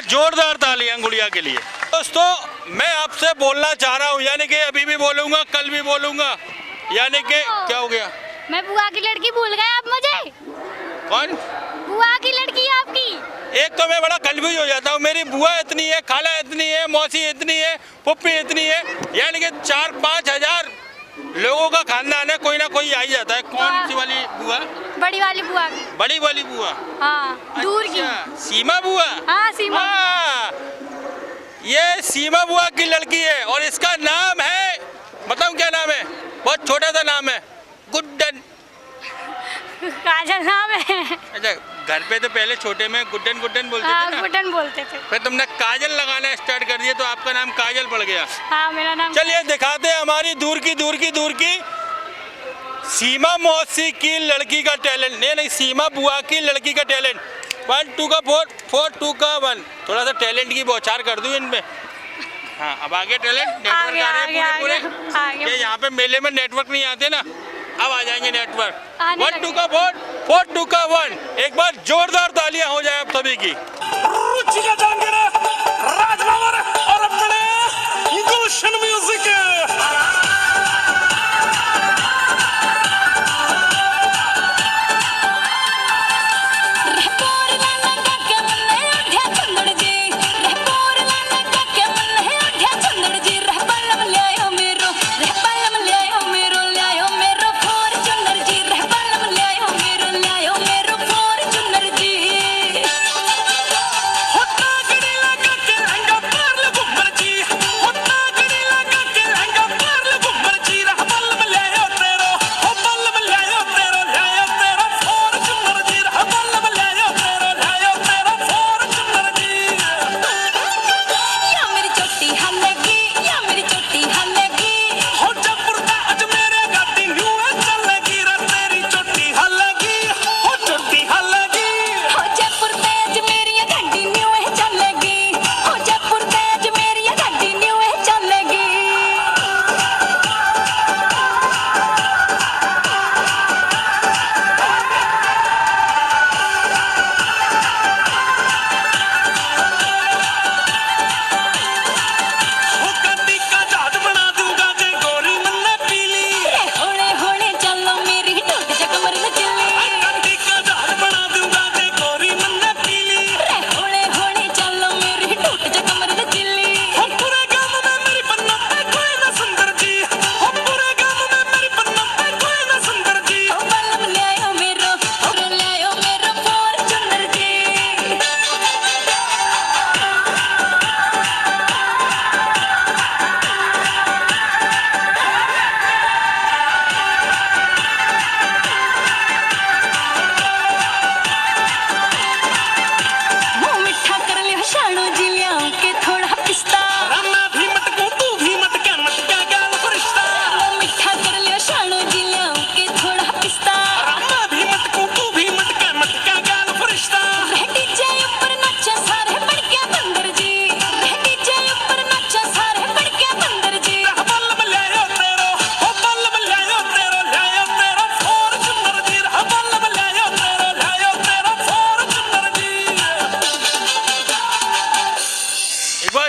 S1: जोरदार तालियां गुड़िया के लिए। दोस्तों मैं आपसे बोलना चाह रहा हूँ, यानी कि अभी भी बोलूंगा, कल भी बोलूंगा, यानी कि क्या हो गया?
S13: मैं बुआ की लड़की भूल गए आप मुझे।
S1: कौन?
S13: बुआ की लड़की आपकी।
S1: एक तो मैं बड़ा कंफ्यूज हो जाता हूँ, मेरी बुआ इतनी है, खाला इतनी है, मौसी इतनी है, पुप्पी इतनी है, यानी कि 4-5 हजार लोगों का खानदान है, कोई ना कोई आ ही जाता है। कौन सी वाली बुआ?
S13: बड़ी वाली बुआ की।
S1: बड़ी वाली बुआ?
S13: हाँ, दूर की।
S1: सीमा बुआ?
S13: हाँ सीमा।
S1: हाँ, ये सीमा बुआ की लड़की है और इसका नाम है, बताऊं क्या नाम है? बहुत छोटा सा नाम है, गुड्डन।
S13: काजल नाम है।
S1: अच्छा, घर पे तो पहले छोटे में गुड्डन गुड्डन बोलते थे ना?
S13: गुड्डन बोलते थे।
S1: फिर तुमने काजल लगाना स्टार्ट कर दिया तो आपका नाम काजल पड़ गया।
S13: हाँ, मेरा नाम।
S1: चलिए दिखाते हैं हमारी दूर की सीमा मौसी की लड़की का टैलेंट। नहीं, सीमा बुआ की लड़की का टैलेंट। 1 2 का 4 4 2 का 1। थोड़ा सा टैलेंट की बौछार कर दूं इनमें। हाँ, अब आगे टैलेंट नेटवर्क आ रहे हैं पूरे। ये यहाँ पे मेले में नेटवर्क नहीं आते ना, अब आ जाएंगे नेटवर्क। 1 2 का 4 4 2 का 1। एक बार जोरदार तालियां हो जाए आप सभी की।
S4: और अपने गुलशन म्यूजिक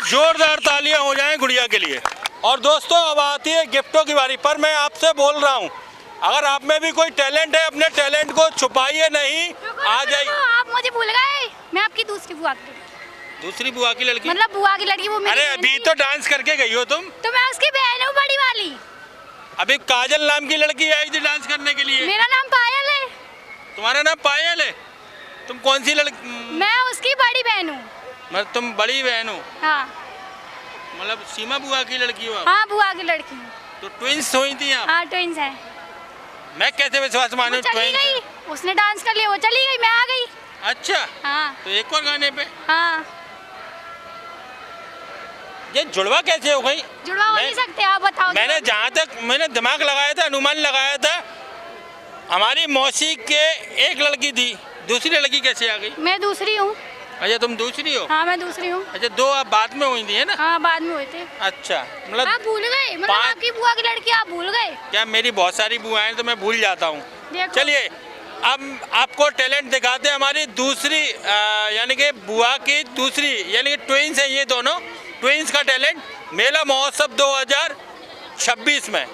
S1: जोरदार तालियां हो जाएं गुड़िया के लिए। और दोस्तों अब आती है गिफ्टों की बारी। पर मैं आपसे बोल रहा हूं, अगर आप में भी कोई टैलेंट है अपने टैलेंट को छुपाइए नहीं, आ जाइए।
S13: आप मुझे भूल गए, मैं आपकी दूसरी बुआ की
S1: लड़की
S13: मतलब बुआ की लड़की वो मेरी
S1: अरे
S13: बहन
S1: अभी
S13: थी।
S1: तो डांस करके गई हो तुम।
S13: तो मैं उसकी बहन हूँ बड़ी वाली।
S1: अभी काजल नाम की लड़की आई थी डांस करने के लिए।
S13: मेरा नाम पायल है।
S1: तुम्हारा नाम पायल है? तुम कौन सी लड़की?
S13: मैं उसकी बड़ी बहन हूँ।
S1: मतलब तुम बड़ी बहन हो?
S13: हाँ।
S1: मतलब सीमा बुआ की लड़की हो?
S13: हाँ बुआ की लड़की।
S1: तो ट्विंस हुई थी आप?
S13: हाँ ट्विंस है।
S1: मैं कैसे विश्वास मानूं?
S13: चली गई, उसने डांस कर लिया, वो चली गई, मैं आ गई।
S1: अच्छा
S13: हाँ।
S1: तो एक और गाने पे?
S13: हाँ।
S1: ये जुड़वा कैसे हो गई?
S13: जुड़वा हो नहीं सकते, आप बताओ।
S1: मैंने जहाँ तक मैंने दिमाग लगाया था, अनुमान लगाया था, हमारी मौसी के एक लड़की थी, दूसरी लड़की कैसे आ गई?
S13: मैं दूसरी हूँ।
S1: अच्छा तुम दूसरी हो?
S13: हाँ मैं दूसरी हूँ।
S1: अच्छा दो आप बाद में हुई थी है ना?
S13: हाँ बाद में हुए थे।
S1: अच्छा मतलब
S13: आप भूल गए, मतलब आपकी बुआ की लड़की आप भूल गए।
S1: क्या मेरी बहुत सारी बुआएं हैं तो मैं भूल जाता हूँ।
S13: देखो।
S1: चलिए अब आपको टैलेंट दिखाते हैं हमारी दूसरी यानी कि बुआ की दूसरी यानी कि ट्विंस है ये दोनों। ट्विंस का टैलेंट मेला महोत्सव 2026 में।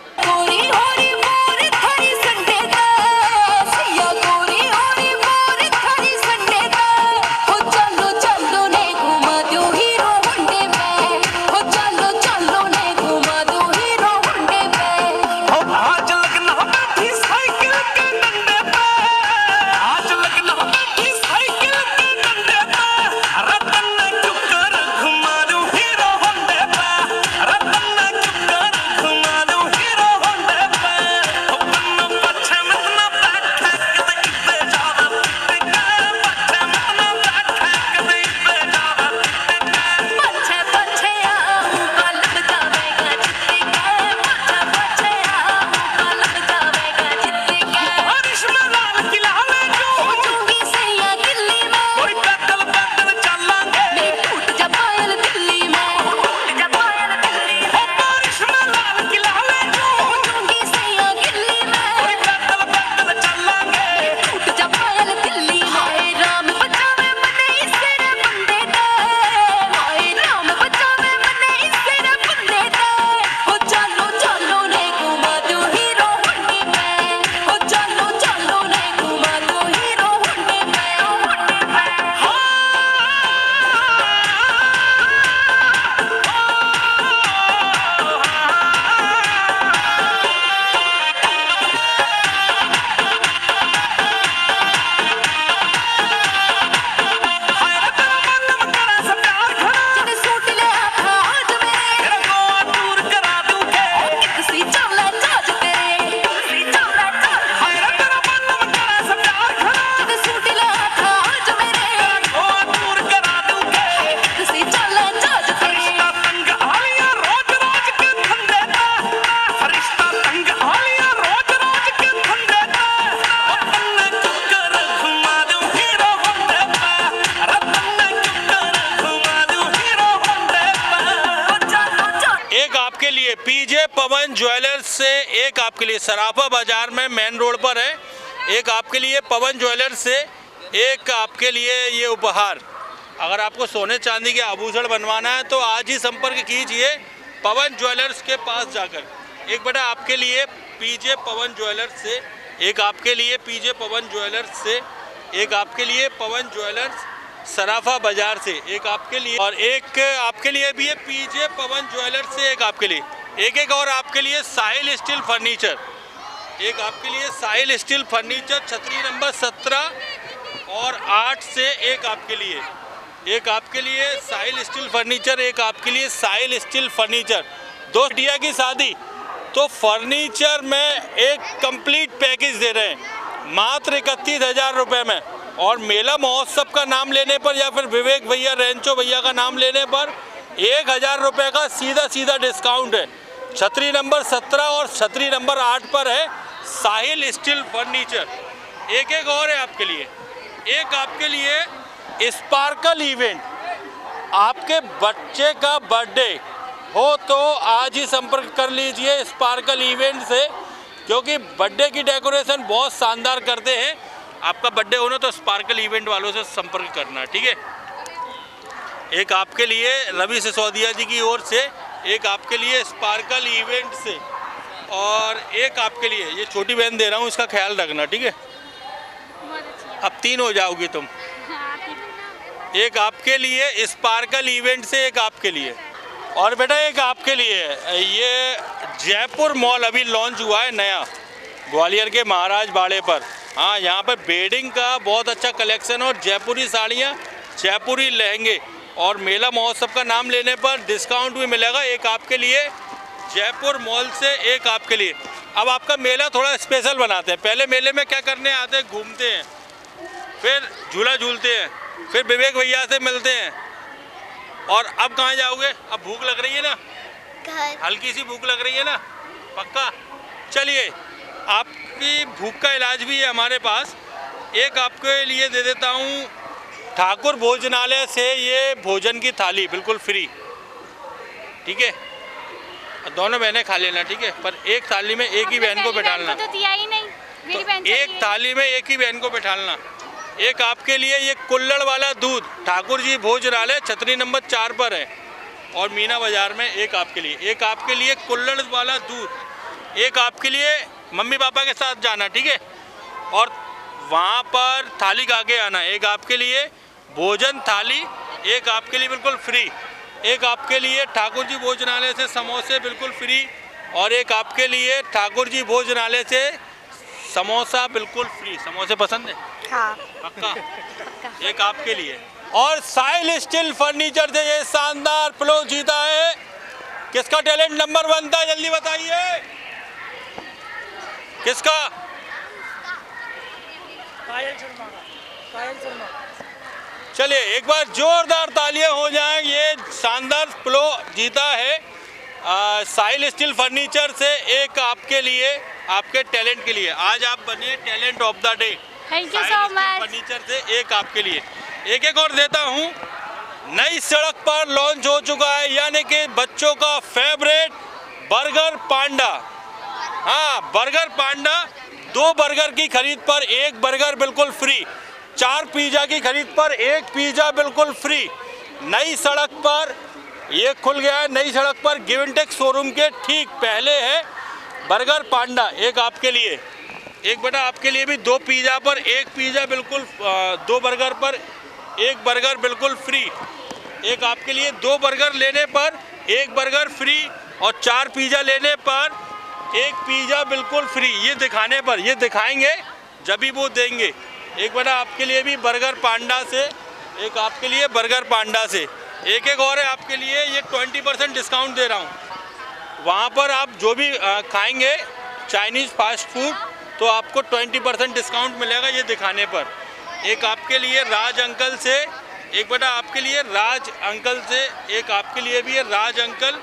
S1: पीजे पवन ज्वेलर्स से एक आपके लिए सराफा बाजार में मेन रोड पर है, एक आपके लिए पवन ज्वेलर्स से एक आपके लिए ये उपहार। अगर आपको सोने चांदी के आभूषण बनवाना है तो आज ही संपर्क कीजिए पवन ज्वेलर्स के पास जाकर। एक बेटा आपके लिए पीजे पवन ज्वेलर्स से, एक आपके लिए पीजे पवन ज्वेलर्स से, एक आपके लिए पवन ज्वेलर्स सराफा बाजार से, एक आपके लिए और एक आपके लिए भी है पीजे पवन ज्वेलर्स से, एक आपके लिए एक और आपके लिए साहिल स्टील फर्नीचर, एक आपके लिए साहिल स्टील फर्नीचर छतरी नंबर 17 और 8 से एक आपके लिए साहिल स्टील फर्नीचर, एक आपके लिए साहिल स्टील फर्नीचर। दो बिटिया की शादी तो फर्नीचर में एक कंप्लीट पैकेज दे रहे हैं मात्र 31,000 रुपये में। और मेला महोत्सव का नाम लेने पर या फिर विवेक भैया रेंचो भैया का नाम लेने पर 1,000 रुपये का सीधा डिस्काउंट है। छतरी नंबर 17 और छतरी नंबर 8 पर है साहिल स्टील फर्नीचर। एक और है आपके लिए, एक आपके लिए स्पार्कल इवेंट। आपके बच्चे का बर्थडे हो तो आज ही संपर्क कर लीजिए स्पार्कल इवेंट से, क्योंकि बर्थडे की डेकोरेशन बहुत शानदार करते हैं। आपका बर्थडे हो ना तो स्पार्कल इवेंट वालों से संपर्क करना, ठीक है। एक आपके लिए रवि सिसोदिया जी की ओर से, एक आपके लिए स्पार्कल इवेंट से, और एक आपके लिए ये छोटी बहन दे रहा हूँ, इसका ख्याल रखना, ठीक है। अब 3 हो जाओगी तुम। एक आपके लिए स्पार्कल इवेंट से, एक आपके लिए, और बेटा एक आपके लिए। ये जयपुर मॉल अभी लॉन्च हुआ है नया, ग्वालियर के महाराज बाड़े पर। हाँ, यहाँ पर बेडिंग का बहुत अच्छा कलेक्शन और जयपुरी साड़ियाँ, जयपुरी लहंगे, और मेला महोत्सव का नाम लेने पर डिस्काउंट भी मिलेगा। एक आपके लिए जयपुर मॉल से, एक आपके लिए। अब आपका मेला थोड़ा स्पेशल बनाते हैं। पहले मेले में क्या करने आते हैं, घूमते हैं, फिर झूला झूलते हैं, फिर विवेक भैया से मिलते हैं, और अब कहाँ जाओगे? अब भूख लग रही है ना, हल्की सी भूख लग रही है ना, पक्का? चलिए, आपकी भूख का इलाज भी है हमारे पास। एक आपके लिए दे देता हूँ ठाकुर भोजनालय से ये भोजन की थाली बिल्कुल फ्री, ठीक है। दोनों बहनें खा लेना, ठीक है, पर एक थाली में एक ही बहन को बैठालना।
S13: तो दिया ही नहीं, मेरी बहन
S1: एक थाली में एक ही बहन को बैठालना। एक आपके लिए ये कुल्हड़ वाला दूध ठाकुर जी भोजनालय छतरी नंबर 4 पर है, और मीना बाजार में एक आपके लिए। एक आपके लिए कुल्हड़ वाला दूध, एक आपके लिए मम्मी पापा के साथ जाना, ठीक है, और वहाँ पर थाली खा के आना। एक आपके लिए भोजन थाली, एक आपके लिए बिल्कुल फ्री। एक आपके लिए ठाकुर जी भोजनालय से समोसे बिल्कुल फ्री, और एक आपके लिए ठाकुर जी भोजनालय से समोसा बिल्कुल फ्री। समोसे पसंद है?
S2: हाँ,
S1: पक्का? एक आपके लिए। और साहिल स्टील फर्नीचर से ये शानदार प्लो जीता है। किसका टैलेंट नंबर 1 था, जल्दी बताइए? किसका? चलिए एक बार जोरदार तालियां हो जाएं। ये शानदार प्लो जीता है साहिल स्टील फर्नीचर से, एक आपके लिए, आपके टैलेंट के लिए। आज आप बने talent of the day.
S13: Thank you so much.
S1: Furniture से एक आपके लिए। एक और देता हूँ, नई सड़क पर लॉन्च हो चुका है, यानी कि बच्चों का फेवरेट बर्गर पांडा। हाँ, बर्गर पांडा। 2 बर्गर की खरीद पर 1 बर्गर बिल्कुल फ्री, 4 पिज़्ज़ा की खरीद पर 1 पिज़्ज़ा बिल्कुल फ्री। नई सड़क पर ये खुल गया है, नई सड़क पर गिवेंटेक शोरूम के ठीक पहले है बर्गर पांडा। एक आपके लिए, एक बेटा आपके लिए भी 2 पिज़्ज़ा पर 1 पिज़्ज़ा बिल्कुल, 2 बर्गर पर 1 बर्गर बिल्कुल फ्री। एक आपके लिए 2 बर्गर लेने पर 1 बर्गर फ्री, और 4 पिज़्ज़ा लेने पर 1 पिज़्ज़ा बिल्कुल फ्री। ये दिखाने पर, ये दिखाएंगे जब भी वो देंगे। एक बेटा आपके लिए भी बर्गर पांडा से, एक आपके लिए बर्गर पांडा से। एक और है आपके लिए, ये 20% डिस्काउंट दे रहा हूँ। वहाँ पर आप जो भी खाएंगे चाइनीज़ फास्ट फूड, तो आपको 20% डिस्काउंट मिलेगा ये दिखाने पर। एक आपके लिए राज अंकल से, एक बेटा आपके लिए राज अंकल से, एक आपके लिए भी है राज अंकल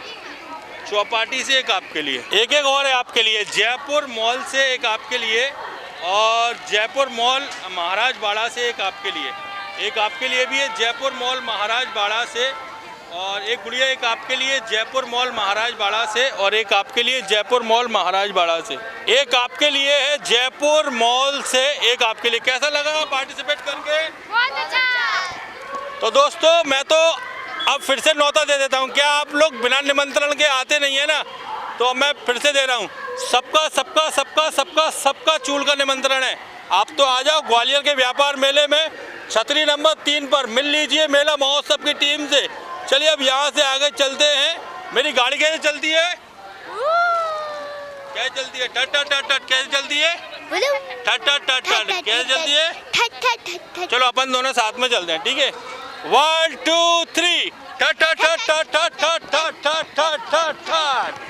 S1: चौपाटी से, एक आपके लिए। एक और है आपके लिए जयपुर मॉल से, एक आपके लिए, और जयपुर मॉल महाराज बाड़ा से एक आपके लिए। एक आपके लिए भी है जयपुर मॉल महाराज बाड़ा से, और एक गुड़िया एक आपके लिए जयपुर मॉल महाराज बाड़ा से, और एक आपके लिए जयपुर मॉल महाराज बाड़ा से। एक आपके लिए है जयपुर मॉल से, एक आपके लिए। कैसा लगा पार्टिसिपेट करके?
S13: बहुत अच्छा।
S1: तो दोस्तों, मैं तो अब फिर से न्योता दे देता हूँ। क्या आप लोग बिना निमंत्रण के आते नहीं है ना? तो मैं फिर से दे रहा हूँ, सबका सबका सबका सबका सबका चूल का निमंत्रण है। आप तो आ जाओ ग्वालियर के व्यापार मेले में, छतरी नंबर 3 पर मिल लीजिए मेला महोत्सव की टीम से। चलिए अब यहाँ से आगे चलते हैं। मेरी गाड़ी कैसे चलती है? कैसे चलती है? टट टट टट टट। कैसे चलती है? टट टट टट टट। कैसे चलती है? चलो अपन दोनों साथ में चलते हैं, ठीक है? 1 2 3 टट टट टट टट टट टट टट टट टट टट।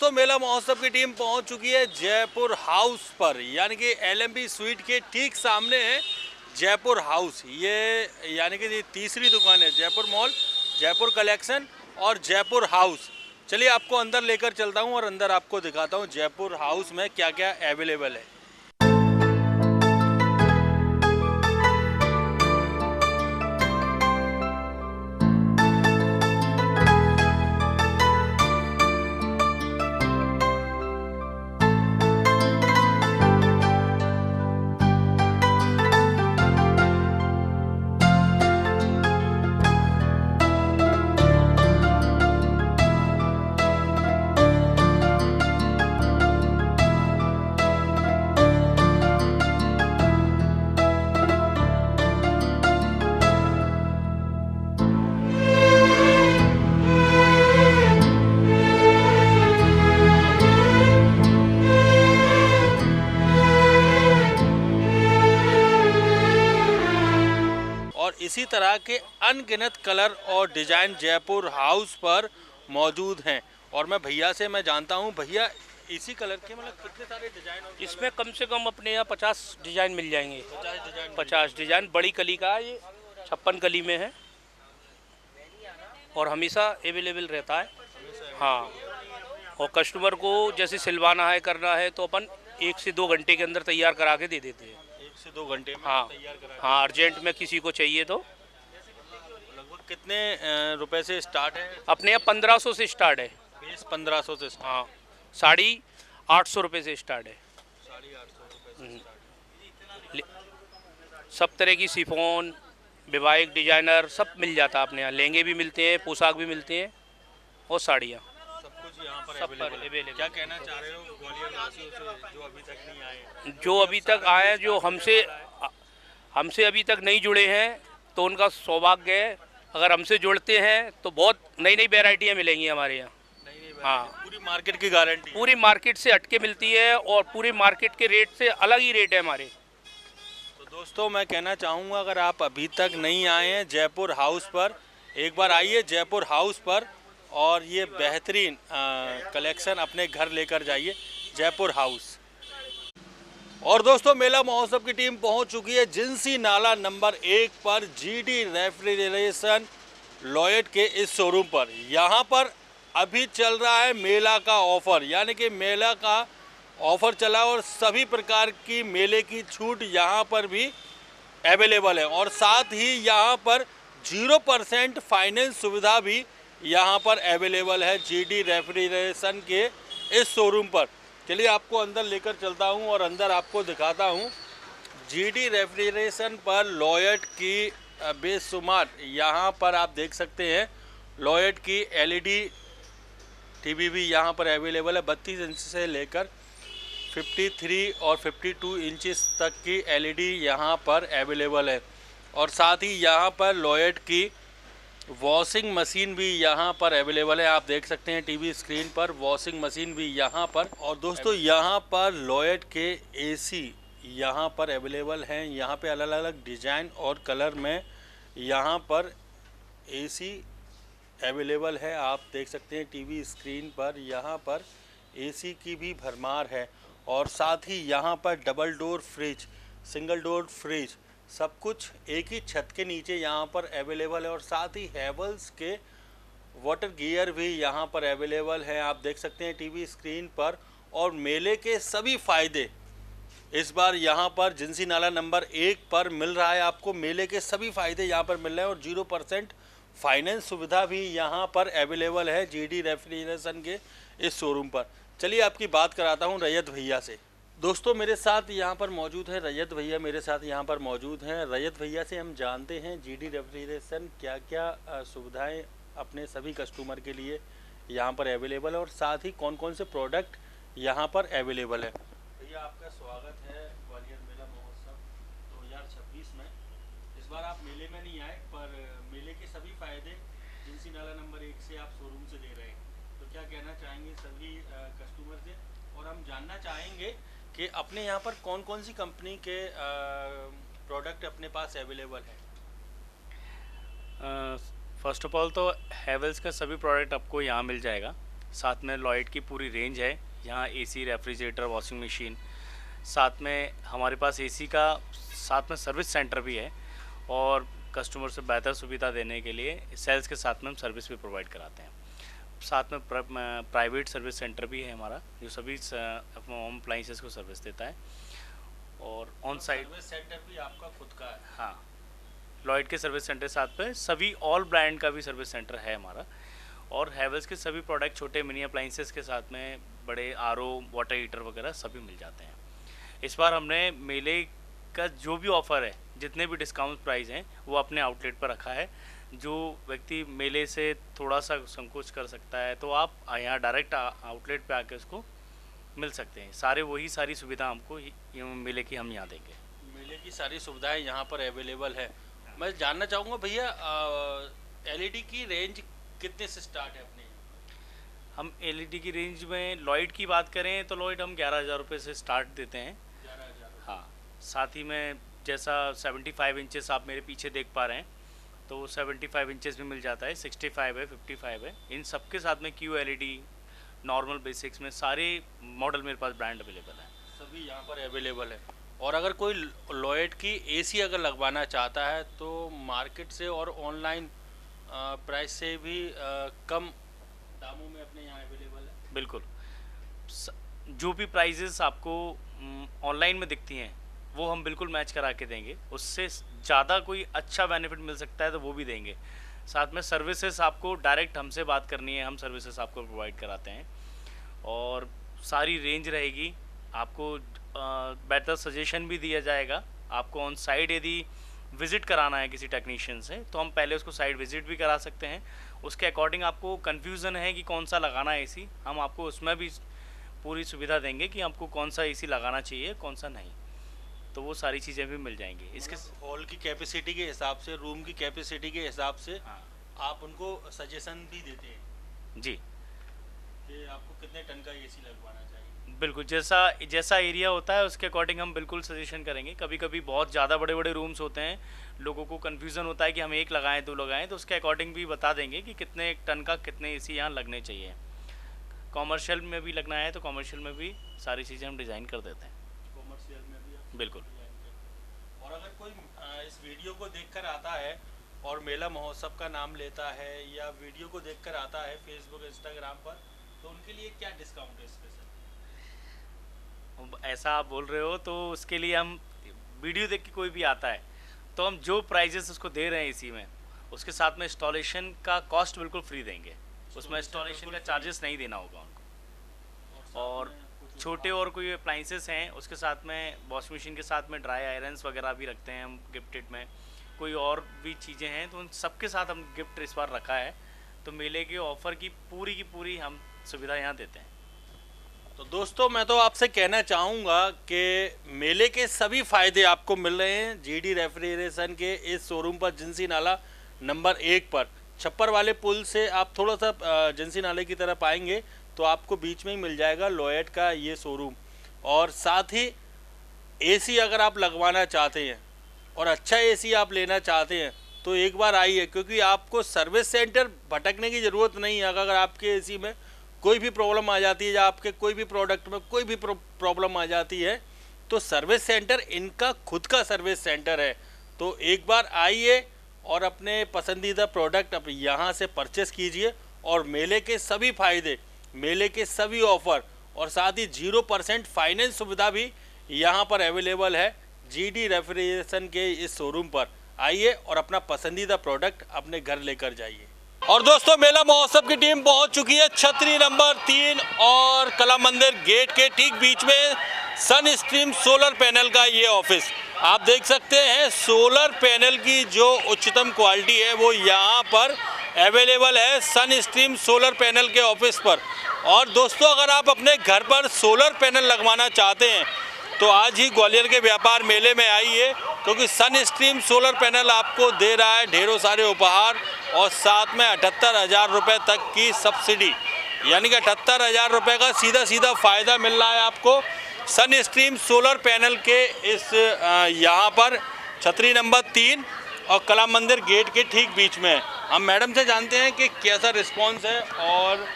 S1: दोस्तों मेला महोत्सव की टीम पहुंच चुकी है जयपुर हाउस पर, यानी कि LMB स्वीट के ठीक सामने है जयपुर हाउस। ये यानी कि ये तीसरी दुकान है, जयपुर मॉल, जयपुर कलेक्शन और जयपुर हाउस। चलिए आपको अंदर लेकर चलता हूं और अंदर आपको दिखाता हूं जयपुर हाउस में क्या क्या अवेलेबल है। इसी तरह के अनगिनत कलर और डिजाइन जयपुर हाउस पर मौजूद हैं। और मैं भैया से मैं जानता हूं, भैया इसी कलर के मतलब कितने सारे डिजाइन और
S14: इसमें कम से कम अपने यहाँ 50 डिजाइन मिल जाएंगे। 50 डिजाइन बड़ी कली का है, ये 56 कली में है और हमेशा अवेलेबल रहता है। हाँ, और कस्टमर को जैसे सिलवाना है, करना है तो अपन 1 से 2 घंटे के अंदर तैयार करा के दे देते हैं।
S1: 1 से 2 घंटे में
S14: हाँ
S1: तैयार करा।
S14: हाँ, अर्जेंट में किसी को चाहिए तो।
S1: लगभग कितने रुपए से स्टार्ट है?
S14: अपने यहाँ 1500 से स्टार्ट है।
S1: बेस 1500 से।
S14: हाँ, 850 रुपये से स्टार्ट है।
S1: 850 रुपये से
S14: सब तरह की सिफोन, विवाहिक डिजाइनर सब मिल जाता है अपने यहाँ। लहंगे भी मिलते हैं, पोशाक भी मिलते हैं और साड़ियाँ,
S1: सब कुछ यहाँ पर
S14: सब पर
S1: अवेलेबल। क्या कहना चाह रहे हो ग्वालियर वासियों से जो अभी तक नहीं आए?
S14: जो अभी तक आए, जो हमसे अभी तक नहीं जुड़े हैं तो उनका सौभाग्य है। अगर हमसे जुड़ते हैं तो बहुत नई नई वैरायटियाँ मिलेंगी हमारे यहाँ। हाँ,
S1: पूरी मार्केट की गारंटी,
S14: पूरी मार्केट से हटके मिलती है और पूरी मार्केट के रेट से अलग ही रेट है हमारे।
S1: तो दोस्तों मैं कहना चाहूँगा, अगर आप अभी तक नहीं आए हैं जयपुर हाउस पर, एक बार आइए जयपुर हाउस पर और ये बेहतरीन कलेक्शन अपने घर लेकर जाइए जयपुर हाउस। और दोस्तों मेला महोत्सव की टीम पहुंच चुकी है जिंसी नाला नंबर 1 पर GD रेफ्रिजरेशन लॉयड के इस शोरूम पर। यहाँ पर अभी चल रहा है मेला का ऑफ़र, यानी कि मेला का ऑफ़र चला और सभी प्रकार की मेले की छूट यहाँ पर भी अवेलेबल है। और साथ ही यहाँ पर 0% फाइनेंस सुविधा भी यहाँ पर अवेलेबल है GD रेफ्रिजरेशन के इस शोरूम पर। चलिए आपको अंदर लेकर चलता हूँ और अंदर आपको दिखाता हूँ GD रेफ्रिजरेशन पर लॉयड की बेशुमार, यहाँ पर आप देख सकते हैं लॉयड की LED टीवी भी यहाँ पर अवेलेबल है। 32 इंच से लेकर 53 और 52 इंचेस तक की LED यहाँ पर अवेलेबल है। और साथ ही यहाँ पर लॉयड की वॉशिंग मशीन भी यहाँ पर अवेलेबल है। आप देख सकते हैं टीवी स्क्रीन पर वॉशिंग मशीन भी यहाँ पर। और दोस्तों यहाँ पर लॉयड के AC यहाँ पर अवेलेबल हैं। यहाँ पे अलग अलग डिज़ाइन और कलर में यहाँ पर AC अवेलेबल है। आप देख सकते हैं टीवी स्क्रीन पर यहाँ पर AC की भी भरमार है। और साथ ही यहाँ पर double door fridge, single door fridge, सब कुछ एक ही छत के नीचे यहाँ पर अवेलेबल है। और साथ ही हैवेल्स के वाटर गियर भी यहाँ पर अवेलेबल हैं। आप देख सकते हैं टीवी स्क्रीन पर। और मेले के सभी फ़ायदे इस बार यहाँ पर जिंसी नाला नंबर 1 पर मिल रहा है। आपको मेले के सभी फ़ायदे यहाँ पर मिल रहे हैं और 0% फाइनेंस सुविधा भी यहाँ पर अवेलेबल है GD रेफ्रिजरेशन के इस शोरूम पर। चलिए आपकी बात कराता हूँ रैयत भैया से। दोस्तों मेरे साथ यहाँ पर मौजूद है रैयत भैया, मेरे साथ यहाँ पर मौजूद हैं। रैयत भैया से हम जानते हैं GD रेफ्रिजरेशन क्या क्या सुविधाएं अपने सभी कस्टमर के लिए यहाँ पर अवेलेबल है और साथ ही कौन कौन से प्रोडक्ट यहाँ पर अवेलेबल है। भैया आपका स्वागत है ग्वालियर मेला महोत्सव 2026 में। इस बार आप मेले में नहीं आए पर मेले के सभी फायदे जिंसी नाला नंबर 1 से आप शोरूम से ले रहे हैं, तो क्या कहना चाहेंगे सभी कस्टमर से? और हम जानना चाहेंगे कि अपने यहाँ पर कौन कौन सी कंपनी के प्रोडक्ट अपने पास अवेलेबल है।
S15: फर्स्ट ऑफ ऑल तो हैवेल्स का सभी प्रोडक्ट आपको यहाँ मिल जाएगा। साथ में लॉयड की पूरी रेंज है। यहाँ एसी, रेफ्रिजरेटर, वॉशिंग मशीन, साथ में हमारे पास एसी का साथ में सर्विस सेंटर भी है और कस्टमर से बेहतर सुविधा देने के लिए सेल्स के साथ में हम सर्विस भी प्रोवाइड कराते हैं। साथ में प्राइवेट सर्विस सेंटर भी है हमारा जो सभी होम अप्लाइंसेस को सर्विस देता है। और ऑन साइट
S1: सर्विस सेंटर भी आपका खुद का है?
S15: हाँ, लॉयड के सर्विस सेंटर साथ में सभी ऑल ब्रांड का भी सर्विस सेंटर है हमारा। और हैवेल्स के सभी प्रोडक्ट छोटे मिनी अप्लाइंसेस के साथ में बड़े आरओ, वाटर हीटर वगैरह सभी मिल जाते हैं। इस बार हमने मेले का जो भी ऑफ़र है, जितने भी डिस्काउंट प्राइस हैं, वो अपने आउटलेट पर रखा है। जो व्यक्ति मेले से थोड़ा सा संकोच कर सकता है तो आप यहाँ डायरेक्ट आउटलेट पे आके उसको मिल सकते हैं। सारी सुविधा हमको मेले की हम यहाँ देंगे।
S1: मेले की सारी सुविधाएं यहाँ पर अवेलेबल है। मैं जानना चाहूँगा भैया, एलईडी की रेंज कितने से स्टार्ट है अपने?
S15: हम एलईडी की रेंज में लॉयड की बात करें तो लॉयड हम 11,000 रुपये से स्टार्ट देते हैं।
S1: 11,000?
S15: हाँ, साथ ही में जैसा 75 इंचेस आप मेरे पीछे देख पा रहे हैं तो 75 इंचेस भी मिल जाता है, 65 है, 55 है। इन सब के साथ में क्यू एलईडी, नॉर्मल, बेसिक्स में सारे मॉडल मेरे पास ब्रांड अवेलेबल है।
S1: सभी यहाँ पर अवेलेबल है। और अगर कोई लॉयड की एसी अगर लगवाना चाहता है तो मार्केट से और ऑनलाइन प्राइस से भी कम दामों में अपने यहाँ अवेलेबल है?
S15: बिल्कुल, जो भी प्राइजेस आपको ऑनलाइन में दिखती हैं वो हम बिल्कुल मैच करा के देंगे। उससे ज़्यादा कोई अच्छा बेनिफिट मिल सकता है तो वो भी देंगे। साथ में सर्विसेज आपको डायरेक्ट हमसे बात करनी है, हम सर्विसेज आपको प्रोवाइड कराते हैं और सारी रेंज रहेगी। आपको बेटर सजेशन भी दिया जाएगा। आपको ऑन साइड यदि विज़िट कराना है किसी टेक्नीशियन से तो हम पहले उसको साइड विज़िट भी करा सकते हैं। उसके अकॉर्डिंग आपको कन्फ्यूज़न है कि कौन सा लगाना है एसी, हम आपको उसमें भी पूरी सुविधा देंगे कि आपको कौन सा एसी लगाना चाहिए, कौन सा नहीं। तो वो सारी चीज़ें भी मिल जाएंगी। इसके
S1: हॉल की कैपेसिटी के हिसाब से, रूम की कैपेसिटी के हिसाब से आप उनको सजेशन भी देते हैं?
S15: जी,
S1: कि आपको कितने टन का एसी लगवाना चाहिए?
S15: बिल्कुल, जैसा एरिया होता है उसके अकॉर्डिंग हम बिल्कुल सजेशन करेंगे। कभी कभी बहुत ज़्यादा बड़े बड़े रूम्स होते हैं, लोगों को कन्फ्यूज़न होता है कि हम एक लगाएं, दो लगाएं, तो उसके अकॉर्डिंग भी बता देंगे कि कितने टन का कितने एसी यहाँ लगने चाहिए। कॉमर्शियल में भी लगना है तो कॉमर्शियल में भी सारी चीज़ें हम डिज़ाइन कर देते हैं।
S1: कॉमर्शियल में भी?
S15: बिल्कुल।
S1: और अगर कोई इस वीडियो को देखकर आता है और मेला महोत्सव का नाम लेता है या वीडियो को देखकर आता है फेसबुक, इंस्टाग्राम पर, तो उनके लिए क्या डिस्काउंट है स्पेशल?
S15: ऐसा आप बोल रहे हो तो उसके लिए हम वीडियो देख के कोई भी आता है तो हम जो प्राइजेस उसको दे रहे हैं इसी में, उसके साथ में इंस्टॉलेशन का कॉस्ट बिल्कुल फ्री देंगे। उसमें इंस्टॉलेशन का चार्जेस नहीं देना होगा उनको। और छोटे और कोई अप्लाइंसेस हैं उसके साथ में वॉशिंग मशीन के साथ में ड्राई आयरन्स वगैरह भी रखते हैं हम गिफ्टेड में। कोई और भी चीज़ें हैं तो उन सबके साथ हम गिफ्ट इस बार रखा है। तो मेले के ऑफ़र की पूरी हम सुविधा यहाँ देते हैं।
S1: तो दोस्तों, मैं तो आपसे कहना चाहूँगा कि मेले के सभी फ़ायदे आपको मिल रहे हैं जीडी रेफ्रिजरेशन के इस शोरूम पर, जिंसी नाला नंबर 1 पर। छप्पर वाले पुल से आप थोड़ा सा जिंसी नाले की तरफ आएंगे तो आपको बीच में ही मिल जाएगा लॉयड का ये शोरूम। और साथ ही एसी अगर आप लगवाना चाहते हैं और अच्छा एसी आप लेना चाहते हैं तो एक बार आइए, क्योंकि आपको सर्विस सेंटर भटकने की ज़रूरत नहीं है। अगर आपके एसी में कोई भी प्रॉब्लम आ जाती है या आपके कोई भी प्रोडक्ट में कोई भी प्रॉब्लम आ जाती है तो सर्विस सेंटर इनका खुद का सर्विस सेंटर है। तो एक बार आइए और अपने पसंदीदा प्रोडक्ट अब यहाँ से परचेस कीजिए और मेले के सभी फ़ायदे, मेले के सभी ऑफ़र और साथ ही 0% फाइनेंस सुविधा भी यहाँ पर अवेलेबल है जीडी रेफ्रिजरेशन के इस शोरूम पर। आइए और अपना पसंदीदा प्रोडक्ट अपने घर लेकर जाइए। और दोस्तों, मेला महोत्सव की टीम पहुंच चुकी है छतरी नंबर 3 और कला मंदिर गेट के ठीक बीच में सन स्ट्रीम सोलर पैनल का ये ऑफिस। आप देख सकते हैं सोलर पैनल की जो उच्चतम क्वालिटी है वो यहाँ पर अवेलेबल है सन स्ट्रीम सोलर पैनल के ऑफिस पर। और दोस्तों, अगर आप अपने घर पर सोलर पैनल लगवाना चाहते हैं तो आज ही ग्वालियर के व्यापार मेले में आइए, क्योंकि सन स्ट्रीम सोलर पैनल आपको दे रहा है ढेरों सारे उपहार और साथ में 78,000 रुपये तक की सब्सिडी, यानी कि 78,000 रुपये का सीधा फ़ायदा मिल रहा है आपको सन स्ट्रीम सोलर पैनल के इस यहाँ पर छतरी नंबर 3 और कला मंदिर गेट के ठीक बीच में। हम मैडम से जानते हैं कि कैसा रिस्पॉन्स है और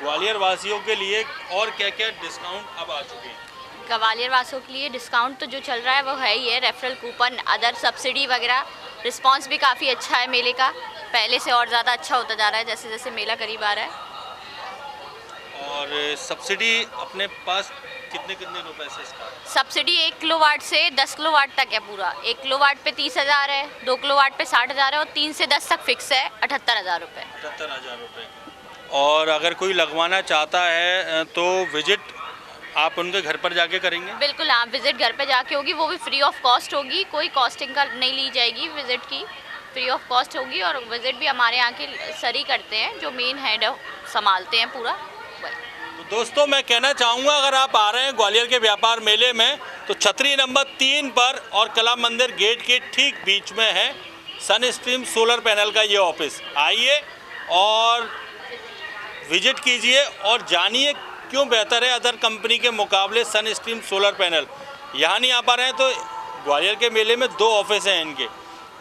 S1: ग्वालियर वासियों के लिए और क्या क्या डिस्काउंट अब आ चुके हैं?
S16: ग्वालियर वासियों के लिए डिस्काउंट तो जो चल रहा है वो है ही है, रेफरल कूपन, अदर सब्सिडी वगैरह। रिस्पांस भी काफ़ी अच्छा है मेले का, पहले से और ज़्यादा अच्छा होता जा रहा है जैसे जैसे मेला करीब आ रहा है।
S1: और सब्सिडी अपने पास कितने कितने रुपए से स्टार्ट?
S16: सब्सिडी 1 किलोवाट से 10 किलोवाट तक है पूरा। 1 किलोवाट पे 30,000 है, 2 किलोवाट पे 60,000 है और 3 से 10 तक फिक्स है 78,000 रुपये।
S1: 78,000 रुपये। और अगर कोई लगवाना चाहता है तो विजिट आप उनके घर पर जाके करेंगे?
S16: बिल्कुल, हाँ, विजिट घर पे जाके होगी, वो भी फ्री ऑफ कॉस्ट होगी, कोई कॉस्टिंग का नहीं ली जाएगी, विजिट की फ्री ऑफ कॉस्ट होगी। और विजिट भी हमारे यहाँ के सर ही करते हैं, जो मेन हेड संभालते हैं पूरा।
S1: तो दोस्तों मैं कहना चाहूँगा, अगर आप आ रहे हैं ग्वालियर के व्यापार मेले में तो छतरी नंबर 3 पर और कला मंदिर गेट के ठीक बीच में है सन स्ट्रीम सोलर पैनल का ये ऑफिस। आइए और विजिट कीजिए और जानिए क्यों बेहतर है अदर कंपनी के मुकाबले सन स्ट्रीम सोलर पैनल। यहाँ नहीं आ पा रहे हैं तो ग्वालियर के मेले में 2 ऑफिस हैं इनके,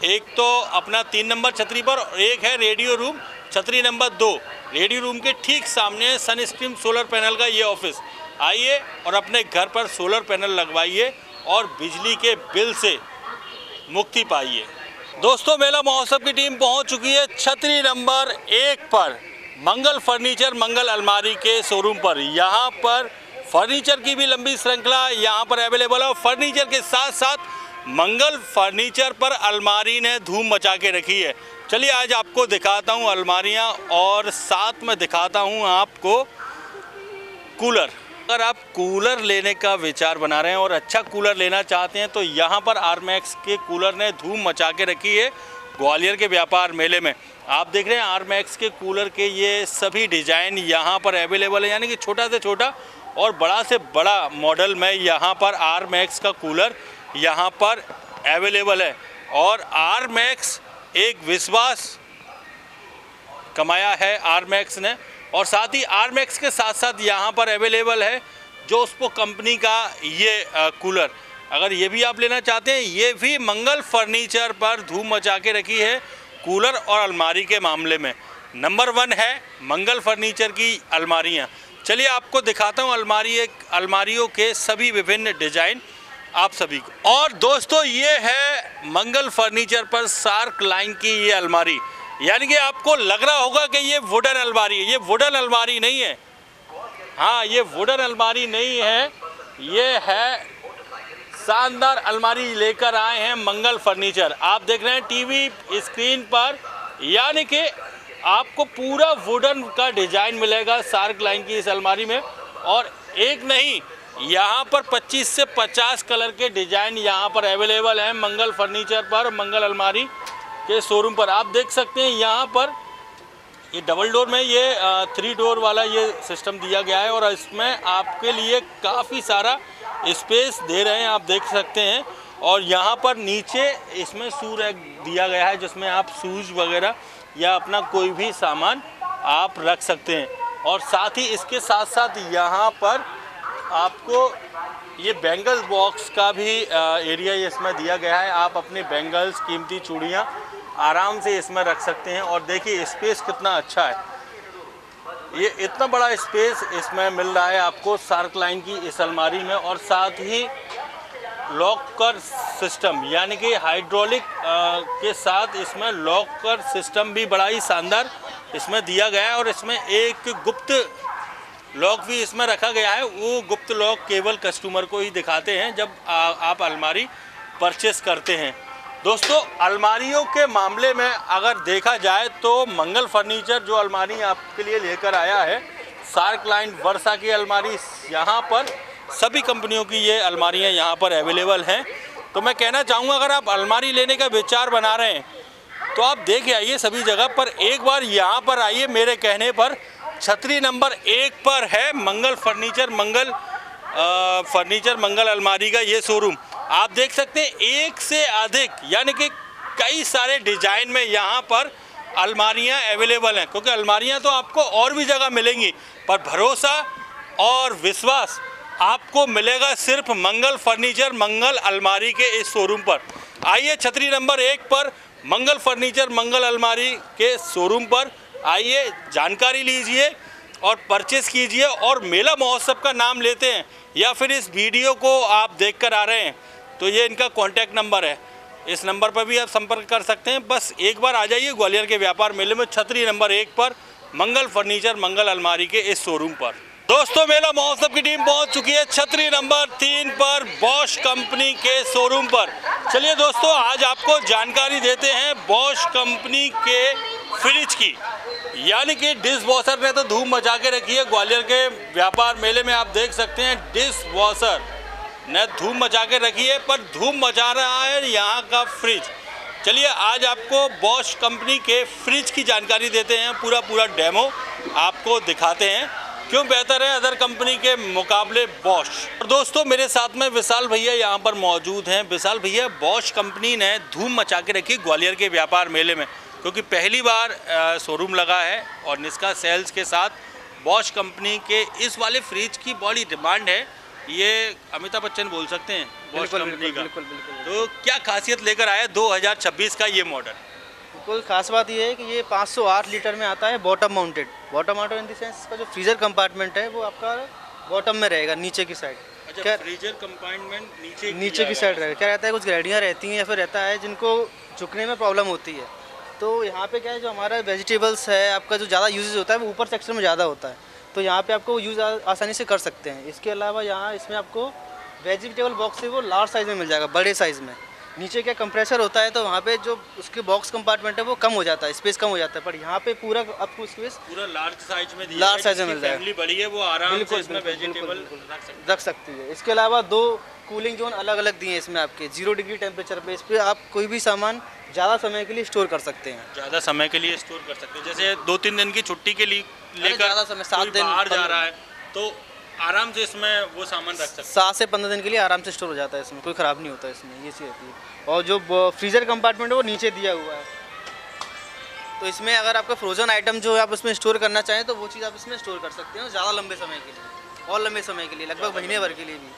S1: एक तो अपना 3 नंबर छतरी पर और एक है रेडियो रूम छतरी नंबर 2। रेडियो रूम के ठीक सामने है सन स्ट्रीम सोलर पैनल का ये ऑफिस। आइए और अपने घर पर सोलर पैनल लगवाइए और बिजली के बिल से मुक्ति पाइए। दोस्तों मेला महोत्सव की टीम पहुंच चुकी है छतरी नंबर 1 पर मंगल फर्नीचर मंगल अलमारी के शोरूम पर। यहाँ पर फर्नीचर की भी लंबी श्रृंखला यहाँ पर अवेलेबल है और फर्नीचर के साथ साथ मंगल फर्नीचर पर अलमारी ने धूम मचा के रखी है। चलिए आज आपको दिखाता हूँ अलमारियाँ और साथ में दिखाता हूँ आपको कूलर। अगर आप कूलर लेने का विचार बना रहे हैं और अच्छा कूलर लेना चाहते हैं तो यहाँ पर आरमैक्स के कूलर ने धूम मचा के रखी है ग्वालियर के व्यापार मेले में। आप देख रहे हैं आरमैक्स के कूलर के ये सभी डिज़ाइन यहाँ पर अवेलेबल है, यानी कि छोटा से छोटा और बड़ा से बड़ा मॉडल में यहाँ पर आरमैक्स का कूलर यहाँ पर अवेलेबल है। और आरमैक्स एक विश्वास कमाया है आरमैक्स ने, और साथ ही आरमैक्स के साथ साथ यहाँ पर अवेलेबल है जो उसको कंपनी का ये कूलर। अगर ये भी आप लेना चाहते हैं, ये भी मंगल फर्नीचर पर धूम मचा के रखी है कूलर और अलमारी के मामले में। नंबर 1 है मंगल फर्नीचर की अलमारियाँ। चलिए आपको दिखाता हूँ अलमारियों के सभी विभिन्न डिजाइन आप सभी को। और दोस्तों ये है मंगल फर्नीचर पर शार्क लाइन की ये अलमारी, यानी कि आपको लग रहा होगा कि ये वुडन अलमारी है, ये वुडन अलमारी नहीं है। हाँ, ये वुडन अलमारी नहीं है, ये है शानदार अलमारी लेकर आए हैं मंगल फर्नीचर। आप देख रहे हैं टीवी स्क्रीन पर, यानी कि आपको पूरा वुडन का डिजाइन मिलेगा शार्क लाइन की इस अलमारी में। और एक नहीं, यहाँ पर 25 से 50 कलर के डिजाइन यहाँ पर अवेलेबल हैं मंगल फर्नीचर पर, मंगल अलमारी के शोरूम पर। आप देख सकते हैं यहाँ पर ये डबल डोर में ये 3 डोर वाला ये सिस्टम दिया गया है और इसमें आपके लिए काफ़ी सारा स्पेस दे रहे हैं, आप देख सकते हैं। और यहाँ पर नीचे इसमें शू रैक दिया गया है जिसमें आप शूज़ वगैरह या अपना कोई भी सामान आप रख सकते हैं। और साथ ही इसके साथ साथ यहाँ पर आपको ये बैंगल्स बॉक्स का भी एरिया इसमें दिया गया है। आप अपने बैंगल्स, कीमती चूड़ियाँ आराम से इसमें रख सकते हैं। और देखिए स्पेस कितना अच्छा है, ये इतना बड़ा स्पेस इसमें मिल रहा है आपको शार्क लाइन की इस अलमारी में। और साथ ही लॉकर सिस्टम, यानी कि हाइड्रोलिक के साथ इसमें लॉकर सिस्टम भी बड़ा ही शानदार इसमें दिया गया है। और इसमें एक गुप्त लॉक भी इसमें रखा गया है, वो गुप्त लॉक केवल कस्टमर को ही दिखाते हैं जब आप अलमारी परचेस करते हैं। दोस्तों अलमारियों के मामले में अगर देखा जाए तो मंगल फर्नीचर जो अलमारी आपके लिए लेकर आया है शार्क लाइन वर्षा की अलमारी, यहाँ पर सभी कंपनियों की ये अलमारियाँ यहाँ पर अवेलेबल हैं। तो मैं कहना चाहूँगा अगर आप अलमारी लेने का विचार बना रहे हैं तो आप देख आइए सभी जगह पर, एक बार यहाँ पर आइए मेरे कहने पर। छतरी नंबर 1 पर है मंगल फर्नीचर मंगल अलमारी का ये शोरूम। आप देख सकते हैं एक से अधिक, यानी कि कई सारे डिजाइन में यहाँ पर अलमारियाँ अवेलेबल हैं, क्योंकि अलमारियाँ तो आपको और भी जगह मिलेंगी पर भरोसा और विश्वास आपको मिलेगा सिर्फ मंगल फर्नीचर मंगल अलमारी के इस शोरूम पर। आइए छतरी नंबर 1 पर मंगल फर्नीचर मंगल अलमारी के शोरूम पर आइए, जानकारी लीजिए और परचेस कीजिए। और मेला महोत्सव का नाम लेते हैं या फिर इस वीडियो को आप देखकर आ रहे हैं तो ये इनका कॉन्टैक्ट नंबर है, इस नंबर पर भी आप संपर्क कर सकते हैं। बस एक बार आ जाइए ग्वालियर के व्यापार मेले में, छतरी नंबर 1 पर, मंगल फर्नीचर, मंगल अलमारी के इस शोरूम पर। दोस्तों, मेला महोत्सव की टीम पहुंच चुकी है छतरी नंबर 3 पर, बॉश कंपनी के शोरूम पर। चलिए दोस्तों, आज आपको जानकारी देते हैं बॉश कंपनी के फ्रिज की, यानी कि डिश वॉशर ने तो धूम मचा के रखी है ग्वालियर के व्यापार मेले में। आप देख सकते हैं डिश वॉशर ने धूम मचा के रखी है, पर धूम मचा रहा है यहाँ का फ्रिज। चलिए आज आपको बॉश कंपनी के फ्रिज की जानकारी देते हैं, पूरा डेमो आपको दिखाते हैं क्यों बेहतर है अदर कंपनी के मुकाबले बॉश। और दोस्तों, मेरे साथ में विशाल भैया यहाँ पर मौजूद हैं। विशाल भैया, बॉश कंपनी ने धूम मचा के रखी ग्वालियर के व्यापार मेले में, क्योंकि पहली बार शोरूम लगा है और निष्का सेल्स के साथ बॉश कंपनी के इस वाले फ्रिज की बड़ी डिमांड है। ये अमिताभ बच्चन बोल सकते हैं बॉश कंपनी का। तो क्या खासियत लेकर आया 2026 का ये मॉडल?
S17: बिल्कुल खास बात ये है कि ये 508 लीटर में आता है, bottom mounted in the sense इसका जो फ्रीजर कंपार्टमेंट है वो आपका बॉटम में रहेगा, नीचे की साइड।
S1: अच्छा, फ्रीजर कंपार्टमेंट
S17: नीचे की साइड रहेगा। क्या रहता है, कुछ गाड़ियाँ रहती हैं या फिर रहता है जिनको झुकने में प्रॉब्लम होती है, तो यहाँ पे क्या है, जो हमारा वेजिटेबल्स है आपका जो ज़्यादा यूजेज होता है वो ऊपर सेक्शन में ज़्यादा होता है, तो यहाँ पे आपको यूज़ आसानी से कर सकते हैं। इसके अलावा यहाँ इसमें आपको वेजिटेबल बॉक्स है वो लार्ज साइज़ में मिल जाएगा, बड़े साइज़ में। नीचे क्या कंप्रेसर होता है तो वहाँ पे जो उसके बॉक्स कंपार्टमेंट है वो कम हो जाता है, स्पेस कम हो जाता है, पर यहाँ पे पूरा आपको स्पेस
S1: पूरा लार्ज साइज में
S17: मिल जाएगा।
S1: फैमिली बड़ी है वो आराम से इसमें वेजिटेबल
S17: रख सकती है। इसके अलावा 2 कूलिंग जोन अलग अलग दिए हैं इसमें आपके 0 डिग्री टेम्परेचर पे। इस पर आप कोई भी सामान ज़्यादा समय के लिए स्टोर कर सकते हैं।
S1: ज़्यादा समय के लिए स्टोर कर सकते हैं, जैसे 2-3 दिन की छुट्टी के लिए लेकर
S17: ज़्यादा समय 7 दिन
S1: बाहर जा रहा है तो आराम से इसमें वो सामान रख सकते हैं।
S17: 7 से 15 दिन के लिए आराम से स्टोर हो जाता है, इसमें कोई ख़राब नहीं होता है, इसमें ये चीज़ रहती है। और जो फ्रीज़र कंपार्टमेंट है वो नीचे दिया हुआ है, तो इसमें अगर आपका फ्रोज़न आइटम जो आप इसमें स्टोर करना चाहें तो वो चीज़ आप इसमें स्टोर कर सकते हैं ज़्यादा लंबे समय के लिए, और लंबे समय के लिए, लगभग महीने भर के लिए भी,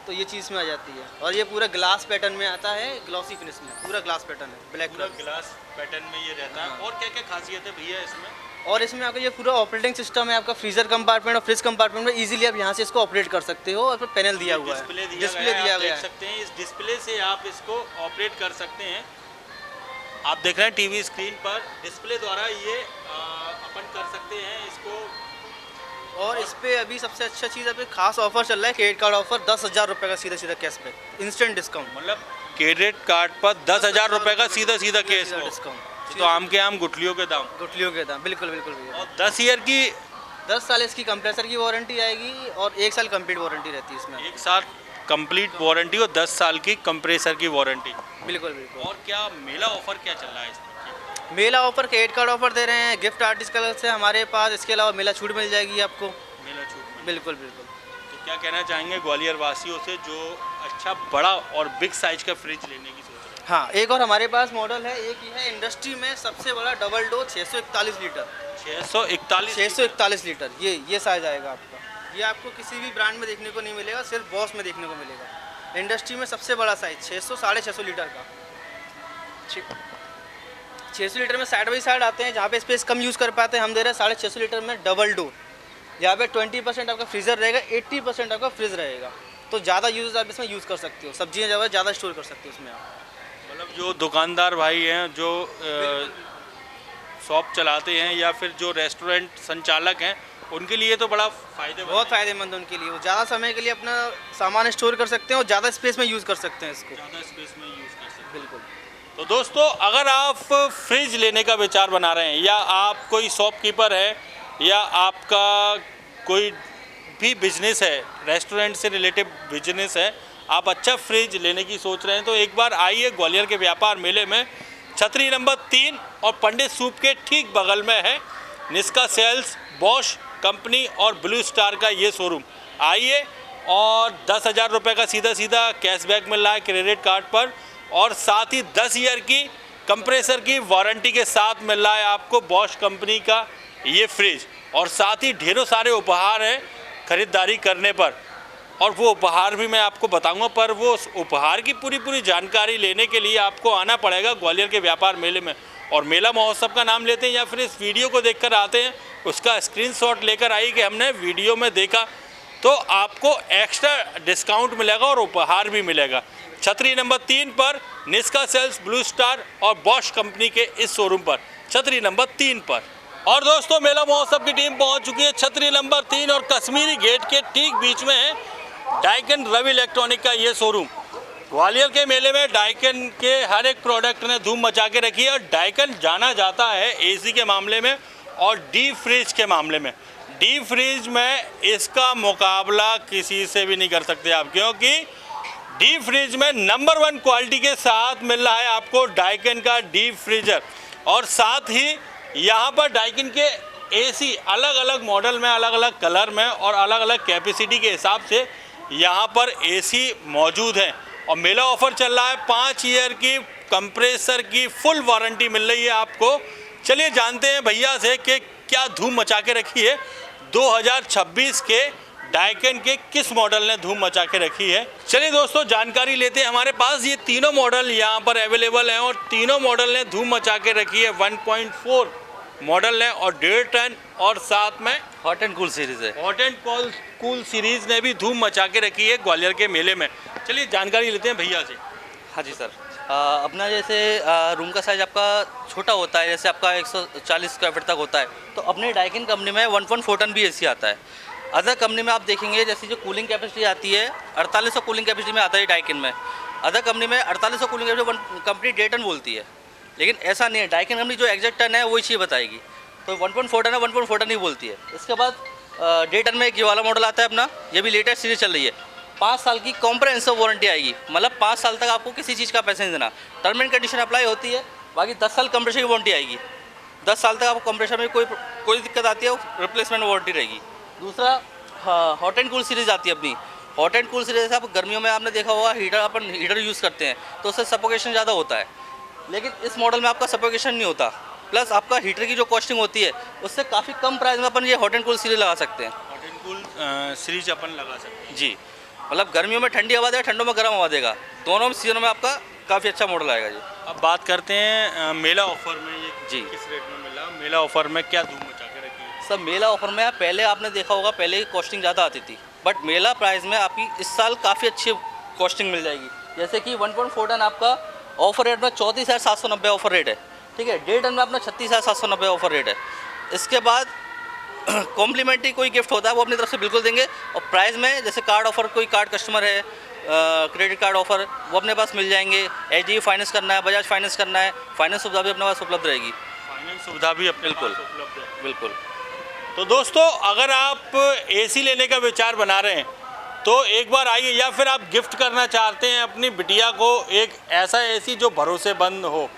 S17: तो ये चीज़ में आ जाती है। और ये पूरा ग्लास पैटर्न में आता है, ग्लॉसी फिनिश में, पूरा ग्लास पैटर्न है, ब्लैक कलर
S1: ग्लास पैटर्न में ये रहता है। और क्या क्या खासियत है भैया इसमें?
S17: और इसमें आपका ये पूरा ऑपरेटिंग सिस्टम है आपका फ्रीजर कंपार्टमेंट और फ्रिज कंपार्टमेंट में इजीली आप यहाँ से इसको ऑपरेट कर सकते हो। और फिर पैनल दिया हुआ है,
S1: डिस्प्ले
S17: दिया गया
S1: देख सकते हैं, इस डिस्प्ले से आप इसको ऑपरेट कर सकते हैं। आप देख रहे हैं टीवी स्क्रीन पर डिस्प्ले द्वारा ये अपन कर सकते हैं इसको।
S17: और इस पर अभी सबसे अच्छा चीज़ अभी खास ऑफर चल रहा है, क्रेडिट कार्ड ऑफर 10,000 रुपये का सीधा कैशबैक, इंस्टेंट डिस्काउंट।
S1: मतलब क्रेडिट कार्ड पर 10,000 रुपये का सीधा कैश डिस्काउंट, तो आम के आम गुठलियों के दाम बिल्कुल भैया। और 10 ईयर की
S17: 10 साल इसकी कंप्रेसर की वारंटी आएगी और 1 साल कंप्लीट वारंटी रहती है इसमें।
S1: 1 साल कंप्लीट वारंटी और 10 साल की कंप्रेसर की वारंटी।
S17: बिल्कुल।
S1: और क्या मेला ऑफर क्या चल रहा है इसमें?
S17: मेला ऑफर क्रेडिट कार्ड ऑफर दे रहे हैं, गिफ्ट आर्टिस्ट कलर से हमारे पास। इसके अलावा मेला छूट मिल जाएगी आपको।
S1: मेला छूट
S17: बिल्कुल।
S1: तो क्या कहना चाहेंगे ग्वालियर वासियों से जो अच्छा बड़ा और बिग साइज का फ्रिज लेने की सोच रहे हैं?
S17: हाँ, एक और हमारे पास मॉडल है, एक ही है इंडस्ट्री में सबसे बड़ा डबल डोर 641 लीटर। 641 लीटर ये साइज आएगा आपका। ये आपको किसी भी ब्रांड में देखने को नहीं मिलेगा, सिर्फ बॉस में देखने को मिलेगा। इंडस्ट्री में सबसे बड़ा साइज 600-650 लीटर का। 600 लीटर में साइड बाई साइड आते हैं, जहाँ पे स्पेस कम यूज़ कर पाते हैं हम दे रहे हैं 650 लीटर में डबल डोर। यहाँ पे 20% आपका फ्रीज़र रहेगा, 80% आपका फ्रिज रहेगा, तो ज़्यादा यूज़ आप इसमें यूज़ कर सकते हो, सब्जियाँ ज़्यादा स्टोर कर सकते हो इसमें आप।
S1: मतलब जो दुकानदार भाई हैं, जो शॉप चलाते हैं या फिर जो रेस्टोरेंट संचालक हैं, उनके लिए तो बड़ा
S17: बहुत फ़ायदेमंद है उनके लिए। वो ज़्यादा समय के लिए अपना सामान स्टोर कर सकते हैं और ज़्यादा स्पेस में यूज़ कर सकते हैं इसको।
S1: ज़्यादा स्पेस में यूज़ कर सकते हैं,
S17: बिल्कुल।
S1: तो दोस्तों, अगर आप फ्रिज लेने का विचार बना रहे हैं, या आप कोई शॉपकीपर है, या आपका कोई भी बिजनेस है, रेस्टोरेंट से रिलेटेड बिजनेस है, आप अच्छा फ्रिज लेने की सोच रहे हैं, तो एक बार आइए ग्वालियर के व्यापार मेले में। छतरी नंबर 3 और पंडित सूप के ठीक बगल में है निष्का सेल्स, बॉश कंपनी और ब्लू स्टार का ये शोरूम। आइए, और 10,000 रुपये का सीधा कैशबैक मिल रहा है क्रेडिट कार्ड पर, और साथ ही 10 ईयर की कंप्रेसर की वारंटी के साथ मिल रहा है आपको बॉश कंपनी का ये फ्रिज। और साथ ही ढेरों सारे उपहार हैं खरीदारी करने पर। और वो उपहार भी मैं आपको बताऊंगा, पर वो उस उपहार की पूरी जानकारी लेने के लिए आपको आना पड़ेगा ग्वालियर के व्यापार मेले में। और मेला महोत्सव का नाम लेते हैं या फिर इस वीडियो को देखकर आते हैं, उसका स्क्रीनशॉट लेकर आइए कि हमने वीडियो में देखा, तो आपको एक्स्ट्रा डिस्काउंट मिलेगा और उपहार भी मिलेगा। छतरी नंबर 3 पर निस्का सेल्स, ब्लू स्टार और बॉश कंपनी के इस शोरूम पर, छतरी नंबर 3 पर। और दोस्तों मेला महोत्सव की टीम पहुंच चुकी है छतरी नंबर 3 और कश्मीरी गेट के ठीक बीच में है डाइकन रवि इलेक्ट्रॉनिक का ये शोरूम। ग्वालियर के मेले में डाइकन के हर एक प्रोडक्ट ने धूम मचा के रखी है और डाइकन जाना जाता है एसी के मामले में और डीप फ्रिज के मामले में। डीप फ्रिज में इसका मुकाबला किसी से भी नहीं कर सकते आप, क्योंकि डीप फ्रिज में नंबर 1 क्वालिटी के साथ मिल रहा है आपको डाइकन का डीप फ्रीजर। और साथ ही यहाँ पर डाइकन के एसी अलग अलग मॉडल में, अलग अलग कलर में और अलग अलग कैपेसिटी के हिसाब से यहाँ पर एसी मौजूद है। और मेला ऑफर चल रहा है, 5 ईयर की कंप्रेसर की फुल वारंटी मिल रही है आपको। चलिए जानते हैं भैया से कि क्या धूम मचा के रखी है 2026 के डाइकन के किस मॉडल ने धूम मचा के रखी है। चलिए दोस्तों जानकारी लेते हैं। हमारे पास ये तीनों मॉडल यहाँ पर अवेलेबल हैं और तीनों मॉडल ने धूम मचा के रखी है। 1.4 मॉडल है और 1.5 टन और साथ में
S18: हॉट एंड कूल सीरीज है।
S1: हॉट एंड कूल सीरीज ने भी धूम मचा के रखी है ग्वालियर के मेले में। चलिए जानकारी लेते हैं भैया से।
S18: हाँ जी सर, अपना जैसे रूम का साइज़ आपका छोटा होता है, जैसे आपका 140 स्क्वायर फीट तक होता है, तो अपने डाइकिन कंपनी में 1.4 टन भी एसी आता है। अदर कंपनी में आप देखेंगे जैसे जो कूलिंग कैपेसिटी आती है 4800 कूलिंग कैपेसिटी में आता है डाइकिन में। अदर कंपनी में 4800 कूलिंग कैपेसिटी कंपनी 1.5 टन बोलती है, लेकिन ऐसा नहीं है। डाइकिन कंपनी जो एग्जैक्ट टन है वही चीज़ बताएगी, तो 1.4 टन है 1.4 टन ही बोलती है। इसके बाद 1.5 टन में एक ये वाला मॉडल आता है अपना, ये भी लेटेस्ट सीरीज चल रही है। 5 साल की कॉम्प्रहेंसिव वारंटी आएगी, मतलब 5 साल तक आपको किसी चीज़ का पैसा नहीं देना। टर्म एंड कंडीशन अप्लाई होती है, बाकी 10 साल कंप्रेसर की वारंटी आएगी। 10 साल तक आपको कंप्रेसर में कोई दिक्कत आती है रिप्लेसमेंट वारंटी रहेगी। दूसरा हॉट एंड कूल सीरीज़ आती है अपनी। हॉट एंड कूल सीरीज आप गर्मियों में आपने देखा होगा अपन हीटर यूज़ करते हैं तो उससे सफोकेशन ज़्यादा होता है, लेकिन इस मॉडल में आपका सफोकेशन नहीं होता। प्लस आपका हीटर की जो कॉस्टिंग होती है उससे काफ़ी कम प्राइस में अपन ये हॉट एंड कूल सीरीज लगा सकते हैं।
S1: हॉट एंड कूल सीरीज अपन लगा सकते हैं
S18: जी, मतलब गर्मियों में ठंडी हवा देगा, ठंडों में गर्म हवा देगा, दोनों सीजनों में आपका काफ़ी अच्छा मॉडल आएगा जी।
S1: अब बात करते हैं मेला ऑफर में ये
S18: जी
S1: किस रेट में मिला, मेला ऑफर में क्या धूम मचा के रखी है?
S18: सब मेला ऑफर में पहले आपने देखा होगा, पहले की कॉस्टिंग ज़्यादा आती थी, बट मेला प्राइस में आपकी इस साल काफ़ी अच्छी कॉस्टिंग मिल जाएगी। जैसे कि 1.4 टन आपका ऑफर रेट में 34,790 ऑफर रेट है, ठीक है। 1.5 टन में अपना 36,790 ऑफर रेट है। इसके बाद कॉम्प्लीमेंट्री कोई गिफ्ट होता है वो अपनी तरफ से बिल्कुल देंगे। और प्राइस में जैसे कार्ड ऑफर, कोई कार्ड कस्टमर है, क्रेडिट कार्ड ऑफर, वो अपने पास मिल जाएंगे। HDFC फाइनेंस करना है, बजाज फाइनेंस करना है, फाइनेंस सुविधा भी अपने पास उपलब्ध रहेगी।
S1: फाइनेंस सुविधा भी अपने
S18: बिल्कुल
S1: पास उपलब्ध है।
S18: बिल्कुल।
S1: तो दोस्तों अगर आप एसी लेने का विचार बना रहे हैं तो एक बार आइए, या फिर आप गिफ्ट करना चाहते हैं अपनी बिटिया को एक ऐसा एसी जो भरोसेमंद हो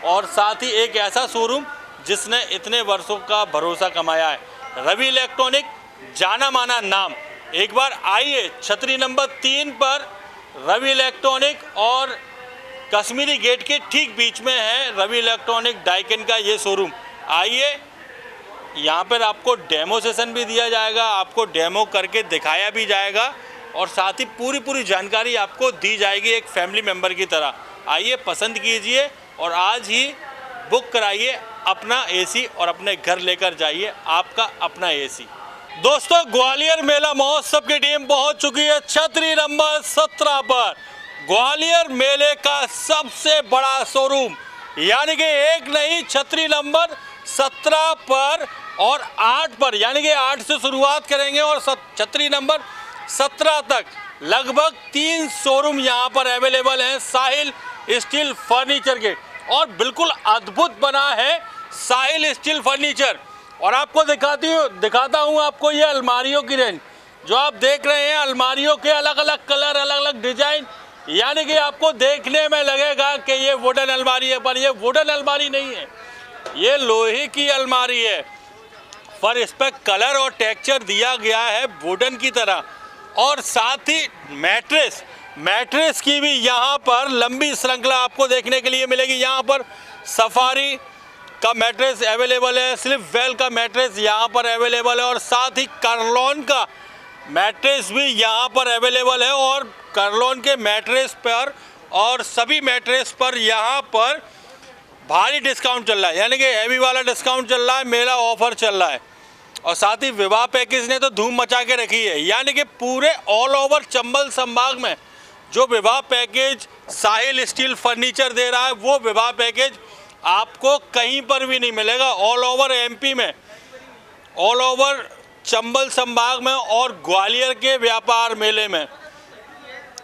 S1: और साथ ही एक ऐसा शोरूम जिसने इतने वर्षों का भरोसा कमाया है, रवि इलेक्ट्रॉनिक जाना माना नाम। एक बार आइए, छतरी नंबर 3 पर रवि इलेक्ट्रॉनिक और कश्मीरी गेट के ठीक बीच में है रवि इलेक्ट्रॉनिक डाइकन का ये शोरूम। आइए, यहाँ पर आपको डेमो सेशन भी दिया जाएगा, आपको डेमो करके दिखाया भी जाएगा और साथ ही पूरी जानकारी आपको दी जाएगी एक फैमिली मेम्बर की तरह। आइए, पसंद कीजिए और आज ही बुक कराइए अपना एसी और अपने घर लेकर जाइए आपका अपना एसी। दोस्तों ग्वालियर मेला महोत्सव की टीम पहुंच चुकी है छतरी नंबर 17 पर, ग्वालियर मेले का सबसे बड़ा शोरूम, यानी कि एक नहीं, छतरी नंबर 17 पर और 8 पर, यानी कि 8 से शुरुआत करेंगे और छतरी नंबर 17 तक लगभग 3 शोरूम यहाँ पर अवेलेबल हैं साहिल स्टील फर्नीचर के। और बिल्कुल अद्भुत बना है साहिल स्टील फर्नीचर। और आपको दिखाता हूँ आपको ये अलमारियों की रेंज जो आप देख रहे हैं, अलमारियों के अलग अलग कलर, अलग अलग डिजाइन, यानी कि आपको देखने में लगेगा कि ये वुडन अलमारी है, पर ये वुडन अलमारी नहीं है, ये लोहे की अलमारी है। पर इस पर कलर और टेक्सचर दिया गया है वुडन की तरह। और साथ ही मैट्रेस की भी यहाँ पर लंबी श्रृंखला आपको देखने के लिए मिलेगी। यहाँ पर सफारी का मैट्रेस अवेलेबल है, स्लिप वेल का मैट्रेस यहाँ पर अवेलेबल है और साथ ही कार्लॉन का मैट्रेस भी यहाँ पर अवेलेबल है और कर्लॉन के मैट्रेस पर और सभी मैट्रेस पर यहाँ पर भारी डिस्काउंट चल रहा है, यानी कि हैवी वाला डिस्काउंट चल रहा है, मेला ऑफर चल रहा है। और साथ ही विवाह पैकेज ने तो धूम मचा के रखी है, यानी कि पूरे ऑल ओवर चंबल संभाग में जो विवाह पैकेज साहिल स्टील फर्नीचर दे रहा है वो विवाह पैकेज आपको कहीं पर भी नहीं मिलेगा। ऑल ओवर एमपी में, ऑल ओवर चंबल संभाग में और ग्वालियर के व्यापार मेले में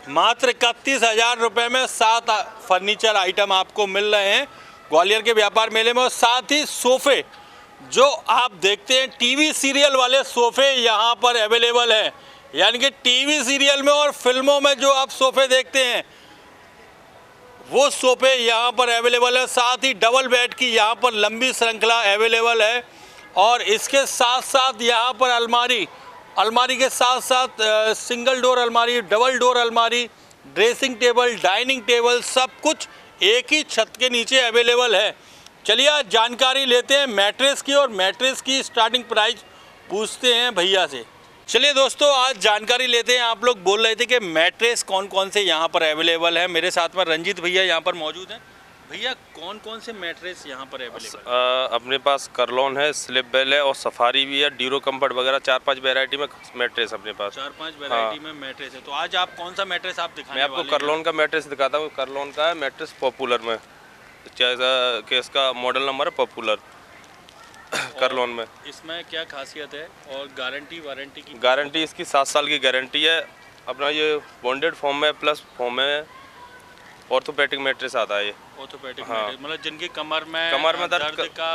S1: मात्र 31,000 रुपये में 7 फर्नीचर आइटम आपको मिल रहे हैं ग्वालियर के व्यापार मेले में। और साथ ही सोफ़े जो आप देखते हैं टीवी सीरियल वाले सोफ़े यहाँ पर अवेलेबल हैं, यानी कि टीवी सीरियल में और फिल्मों में जो आप सोफ़े देखते हैं वो सोफ़े यहाँ पर अवेलेबल है। साथ ही डबल बेड की यहाँ पर लंबी श्रृंखला अवेलेबल है और इसके साथ साथ यहाँ पर अलमारी के साथ साथ सिंगल डोर अलमारी, डबल डोर अलमारी, ड्रेसिंग टेबल, डाइनिंग टेबल सब कुछ एक ही छत के नीचे अवेलेबल है। चलिए आज जानकारी लेते हैं मैट्रेस की और मैट्रेस की स्टार्टिंग प्राइस पूछते हैं भैया से। चलिए दोस्तों आज जानकारी लेते हैं। आप लोग बोल रहे थे कि मैट्रेस कौन कौन से यहाँ पर अवेलेबल है। मेरे साथ में रंजीत भैया यहाँ पर मौजूद हैं। भैया कौन कौन से मैट्रेस यहाँ पर अवेलेबल है?
S19: अपने पास कर्लॉन है, स्लिप बेल है और सफारी भी है, ड्यूरो कंफर्ट वगैरह 4-5 वैरायटी में मैट्रेस अपने पास
S1: 4-5 वैरायटी में मैट्रेस है। तो आज आप कौन सा मैट्रेस आप दिखाने
S19: मैं आपको कर्लॉन का मैट्रेस दिखाता हूँ। कर्लॉन का है मैट्रेस पॉपुलर में, जैसा कि इसका मॉडल नंबर है पॉपुलर कर्लॉन में।
S1: इसमें क्या खासियत है और गारंटी वारंटी की?
S19: गारंटी इसकी 7 साल की गारंटी है। अपना ये बॉन्डेड फॉर्म में प्लस फॉर्म में ऑर्थोपेडिक मैट्रेस आता है ये।
S1: ऑर्थोपेडिक मैट्रेस मतलब जिनकी कमर में दर्द का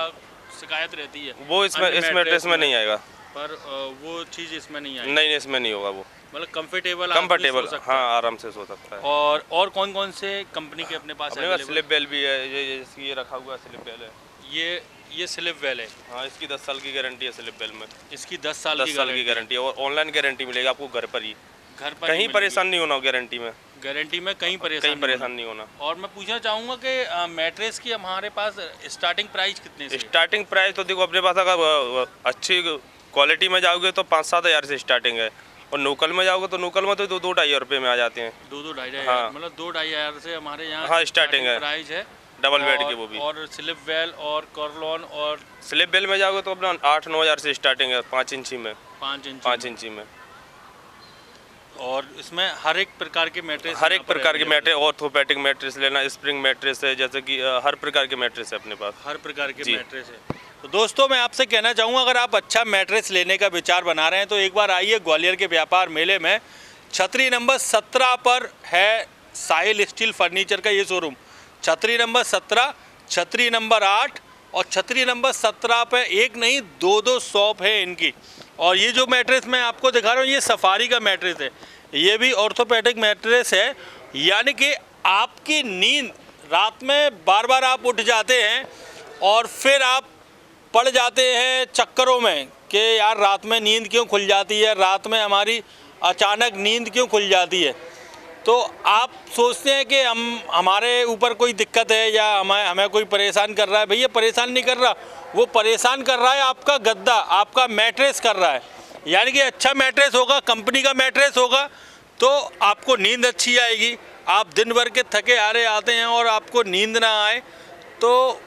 S1: शिकायत रहती है
S19: वो इस मैट्रेस में नहीं आएगा।
S1: पर वो चीज़ इसमें नहीं आएगी?
S19: नहीं, इसमें नहीं होगा वो।
S1: मतलब कंफर्टेबल
S19: हाँ आराम से सो सकता है।
S1: और कौन कौन से कंपनी के अपने पास है?
S19: स्लिप बेल भी है, ये रखा हुआ स्लिप बेल है।
S1: ये स्लिप बेल है।
S19: हाँ इसकी 10 साल की गारंटी है स्लिप बेल में।
S1: इसकी 10 साल की
S19: गारंटी है और ऑनलाइन गारंटी मिलेगी आपको घर पर ही। कहीं परेशान नहीं होना गारंटी में कहीं परेशान नहीं होना।
S1: और मैं पूछना चाहूँगा कि मैट्रेस की हमारे पास स्टार्टिंग प्राइस कितने से?
S19: स्टार्टिंग प्राइस तो देखो अपने पास अगर अच्छी क्वालिटी में जाओगे तो 5-7 हज़ार से स्टार्टिंग है और लोकल में जाओगे तो लोकल में तो 2-2-2.5 रुपये में आ जाते हैं।
S1: 2-2-2.5
S19: हाँ।
S1: मतलब 2-2.5 हज़ार से हमारे यहाँ
S19: हाँ स्टार्टिंग है
S1: प्राइस है
S19: डबल बेड के वो भी।
S1: और स्लिप बेल और कर्लॉन और
S19: स्लिप बेल में जाओगे तो अपना 8-9 हज़ार से स्टार्टिंग है 5 इंची में। 5 इंची में।
S1: और इसमें हर एक प्रकार के मैट्रेस
S19: ऑर्थोपेडिक मैट्रेस लेना, स्प्रिंग मैट्रेस है, जैसे कि हर प्रकार के मैट्रेस है अपने पास।
S1: हर प्रकार के मैट्रेस है। तो दोस्तों मैं आपसे कहना चाहूँगा अगर आप अच्छा मैट्रेस लेने का विचार बना रहे हैं तो एक बार आइए ग्वालियर के व्यापार मेले में। छतरी नंबर 17 पर है साहिल स्टील फर्नीचर का ये शोरूम। छतरी नंबर 17, छतरी नंबर 8 और छतरी नंबर 17 पे एक नहीं 2-2 शॉप है इनकी। और ये जो मैट्रेस मैं आपको दिखा रहा हूँ ये सफारी का मैट्रेस है। ये भी ऑर्थोपेडिक मैट्रेस है, यानी कि आपकी नींद रात में बार बार आप उठ जाते हैं और फिर आप पड़ जाते हैं चक्करों में कि यार रात में नींद क्यों खुल जाती है, रात में हमारी अचानक नींद क्यों खुल जाती है। तो आप सोचते हैं कि हमारे ऊपर कोई दिक्कत है या हमें कोई परेशान कर रहा है। भैया परेशान नहीं कर रहा, वो परेशान कर रहा है आपका गद्दा, आपका मैट्रेस कर रहा है। यानी कि अच्छा मैट्रेस होगा, कंपनी का मैट्रेस होगा तो आपको नींद अच्छी आएगी। आप दिन भर के थके हारे आते हैं और आपको नींद ना आए तो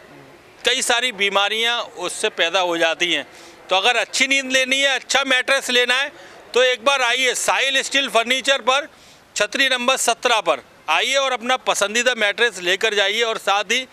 S1: कई सारी बीमारियां उससे पैदा हो जाती हैं। तो अगर अच्छी नींद लेनी है, अच्छा मैट्रेस लेना है तो एक बार आइए साहिल स्टील फर्नीचर पर छतरी नंबर 17 पर आइए और अपना पसंदीदा मैट्रेस लेकर जाइए और साथ ही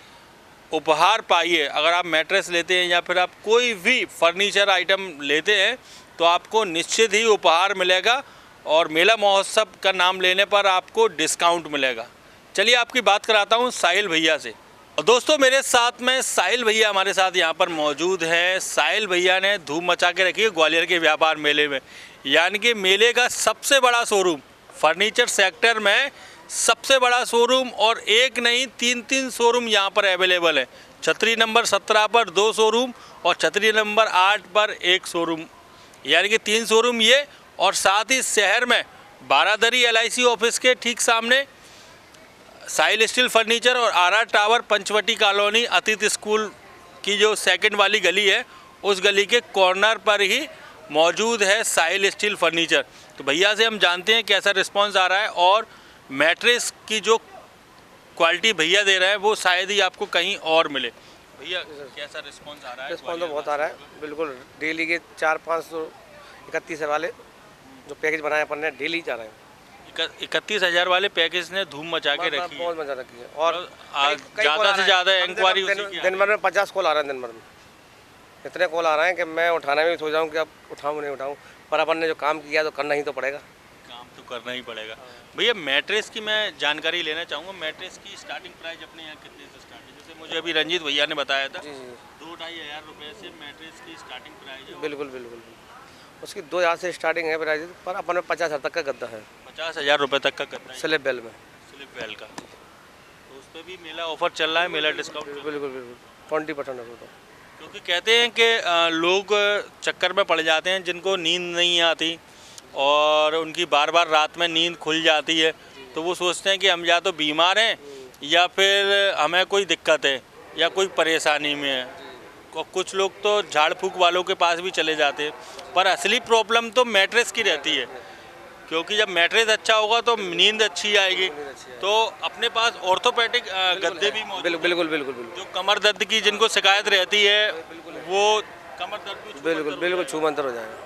S1: उपहार पाइए। अगर आप मैट्रेस लेते हैं या फिर आप कोई भी फर्नीचर आइटम लेते हैं तो आपको निश्चित ही उपहार मिलेगा और मेला महोत्सव का नाम लेने पर आपको डिस्काउंट मिलेगा। चलिए आपकी बात कराता हूँ साहिल भैया से। और दोस्तों मेरे साथ में साहिल भैया हमारे साथ यहाँ पर मौजूद हैं। साहिल भैया ने धूम मचा के रखी है ग्वालियर के व्यापार मेले में, यानी कि मेले का सबसे बड़ा शोरूम फर्नीचर सेक्टर में सबसे बड़ा शोरूम और एक नहीं 3 शोरूम यहाँ पर अवेलेबल है। छतरी नंबर 17 पर 2 शोरूम और छतरी नंबर 8 पर 1 शोरूम, यानी कि 3 शोरूम ये। और साथ ही शहर में बारादरी LIC ऑफिस के ठीक सामने साहिल स्टील फर्नीचर और RR टावर पंचवटी कॉलोनी अतिथि स्कूल की जो सेकंड वाली गली है उस गली के कॉर्नर पर ही मौजूद है साहिल स्टील फर्नीचर। तो भैया से हम जानते हैं कैसा रिस्पांस आ रहा है और मैट्रेस की जो क्वालिटी भैया दे रहे हैं वो शायद ही आपको कहीं और मिले। भैया कैसा रिस्पांस आ रहा है?
S20: रिस्पांस तो बहुत आ रहा है, बिल्कुल डेली के 4-531 वाले जो पैकेज बनाए अपन ने डेली जा रहे हैं।
S1: 31,000 वाले पैकेज ने धूम मचा के रखी है।
S20: बहुत मजा रखी है और
S1: ज़्यादा से ज़्यादा इंक्वायरी
S20: दिन भर में 50 कॉल आ रहे हैं। दिन भर में इतने कॉल आ रहे हैं कि मैं उठाने में भी सोच रहा हूँ कि अब उठाऊँ नहीं उठाऊँ, पर अपन ने जो काम किया तो करना ही तो पड़ेगा।
S1: काम तो करना ही पड़ेगा। भैया मैट्रेस की मैं जानकारी लेना चाहूँगा, मैट्रेस की स्टार्टिंग प्राइस अपने यहाँ कितने से स्टार्ट है? जैसे मुझे अभी रंजीत भैया ने बताया था 2-2.5 हज़ार रुपये से मैट्रेस की स्टार्टिंग प्राइस है।
S20: बिल्कुल बिल्कुल, उसकी 2,000 से स्टार्टिंग है प्राइस, पर अपन में 50,000 तक का गद्दा है।
S1: 50,000 रुपये तक का गद्दा
S20: स्लिप बेल में,
S1: स्लिप बेल का। तो उस पर भी मेला ऑफर चल रहा है, मेला डिस्काउंट।
S20: बिल्कुल बिल्कुल 20% ऑफ तो।
S1: क्योंकि कहते हैं कि लोग चक्कर में पड़ जाते हैं जिनको नींद नहीं आती और उनकी बार बार रात में नींद खुल जाती है, तो वो सोचते हैं कि हम या तो बीमार हैं या फिर हमें कोई दिक्कत है या कोई परेशानी में है। और कुछ लोग तो झाड़ फूक वालों के पास भी चले जाते हैं, पर असली प्रॉब्लम तो मैट्रेस की रहती है, क्योंकि जब मैट्रेस अच्छा होगा तो नींद अच्छी आएगी। तो अपने पास ऑर्थोपेडिक गद्दे भी मौजूद हैं।
S20: बिल्कुल बिल्कुल बिल्कुल,
S1: जो कमर दर्द की जिनको शिकायत रहती है वो कमर दर्द भी
S20: बिल्कुल बिल्कुल छूमंतर हो जाएगा।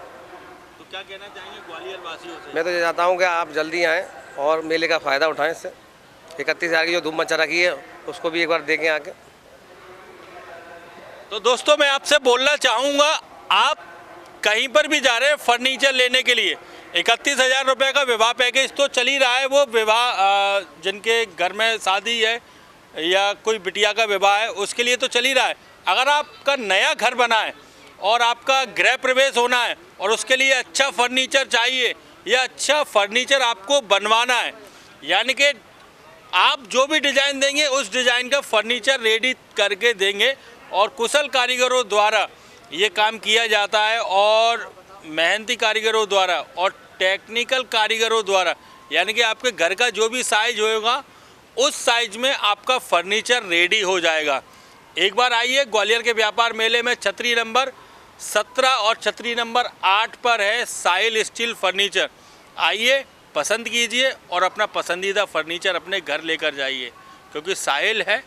S1: तो क्या कहना चाहेंगे ग्वालियर वासियों से?
S20: मैं तो ये चाहता हूँ कि आप जल्दी आएँ और मेले का फ़ायदा उठाएं। इससे 31,000 की जो धूम मचा रखी है उसको भी एक बार देखें आके।
S1: तो दोस्तों मैं आपसे बोलना चाहूँगा, आप कहीं पर भी जा रहे हैं फर्नीचर लेने के लिए, 31,000 रुपये का विवाह पैकेज तो चल ही रहा है। वो विवाह जिनके घर में शादी है या कोई बिटिया का विवाह है उसके लिए तो चल ही रहा है। अगर आपका नया घर बना है और आपका गृह प्रवेश होना है और उसके लिए अच्छा फर्नीचर चाहिए या अच्छा फर्नीचर आपको बनवाना है, यानी कि आप जो भी डिज़ाइन देंगे उस डिज़ाइन का फर्नीचर रेडी करके देंगे और कुशल कारीगरों द्वारा ये काम किया जाता है और मेहनती कारीगरों द्वारा और टेक्निकल कारीगरों द्वारा, यानी कि आपके घर का जो भी साइज होगा उस साइज में आपका फर्नीचर रेडी हो जाएगा। एक बार आइए ग्वालियर के व्यापार मेले में छतरी नंबर 17 और छतरी नंबर 8 पर है साहिल स्टील फर्नीचर। आइए, पसंद कीजिए और अपना पसंदीदा फर्नीचर अपने घर लेकर जाइए, क्योंकि साहिल है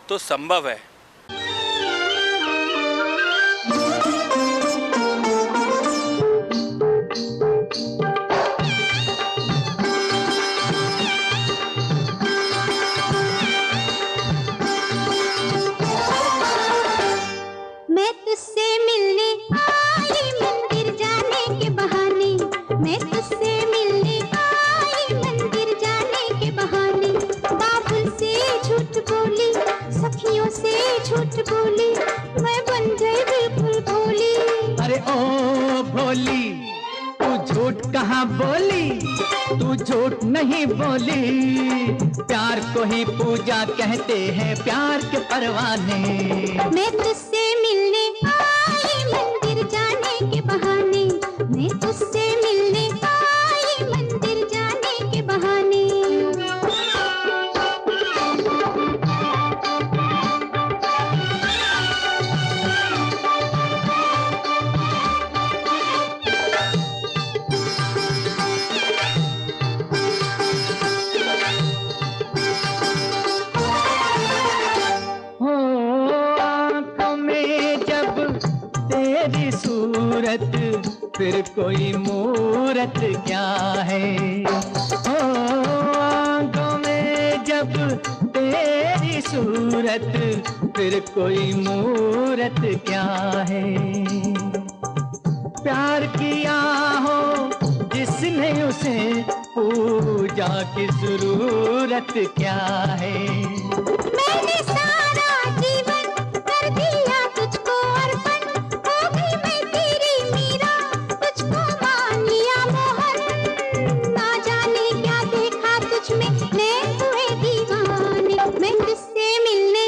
S1: तो संभव है।
S6: मैं तुझसे मिलने आई मंदिर जाने के बहाने, मैं तुझसे मिलने आई मंदिर जाने के बहाने। बाबुल से झूठ बोली, सखियों से झूठ बोली, मैं बन गई बिल्कुल भोली।
S21: अरे ओ भोली, तू झूठ कहाँ बोली, तू झूठ नहीं बोली। प्यार को ही पूजा कहते हैं, प्यार के परवाने।
S6: मैं तुझसे मिलने आई मंदिर जाने के बहाने, मैं तुझसे मिलने आई मंदिर जाने के बहाने।
S21: तेरी सूरत फिर कोई मूरत क्या है। ओ आँखों में जब तेरी सूरत फिर कोई मूरत क्या है। प्यार किया हो जिसने उसे पूजा की जरूरत क्या है।
S6: मैंने सारा जीवन कर दिया तुझको अर्पण, हो गई मैं तेरी मीरा, तुझको मान लिया मोहन। ना जाने क्या देखा तुझ में, ले हुए दीवाने। मैं तुझसे मिलने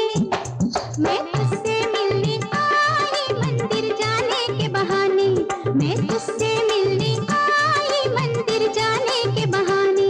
S6: आई मंदिर जाने के बहाने, मैं तुझसे मिलने आई मंदिर जाने के बहाने।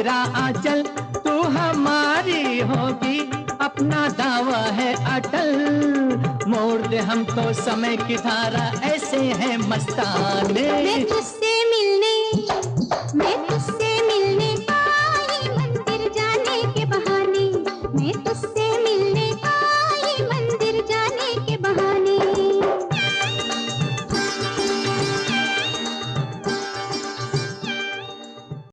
S21: तेरा आंचल, तू हमारी होगी, अपना दावा है अटल। मोड़ दे हम तो समय की धारा, ऐसे है मस्ताने।
S6: मैं तुझसे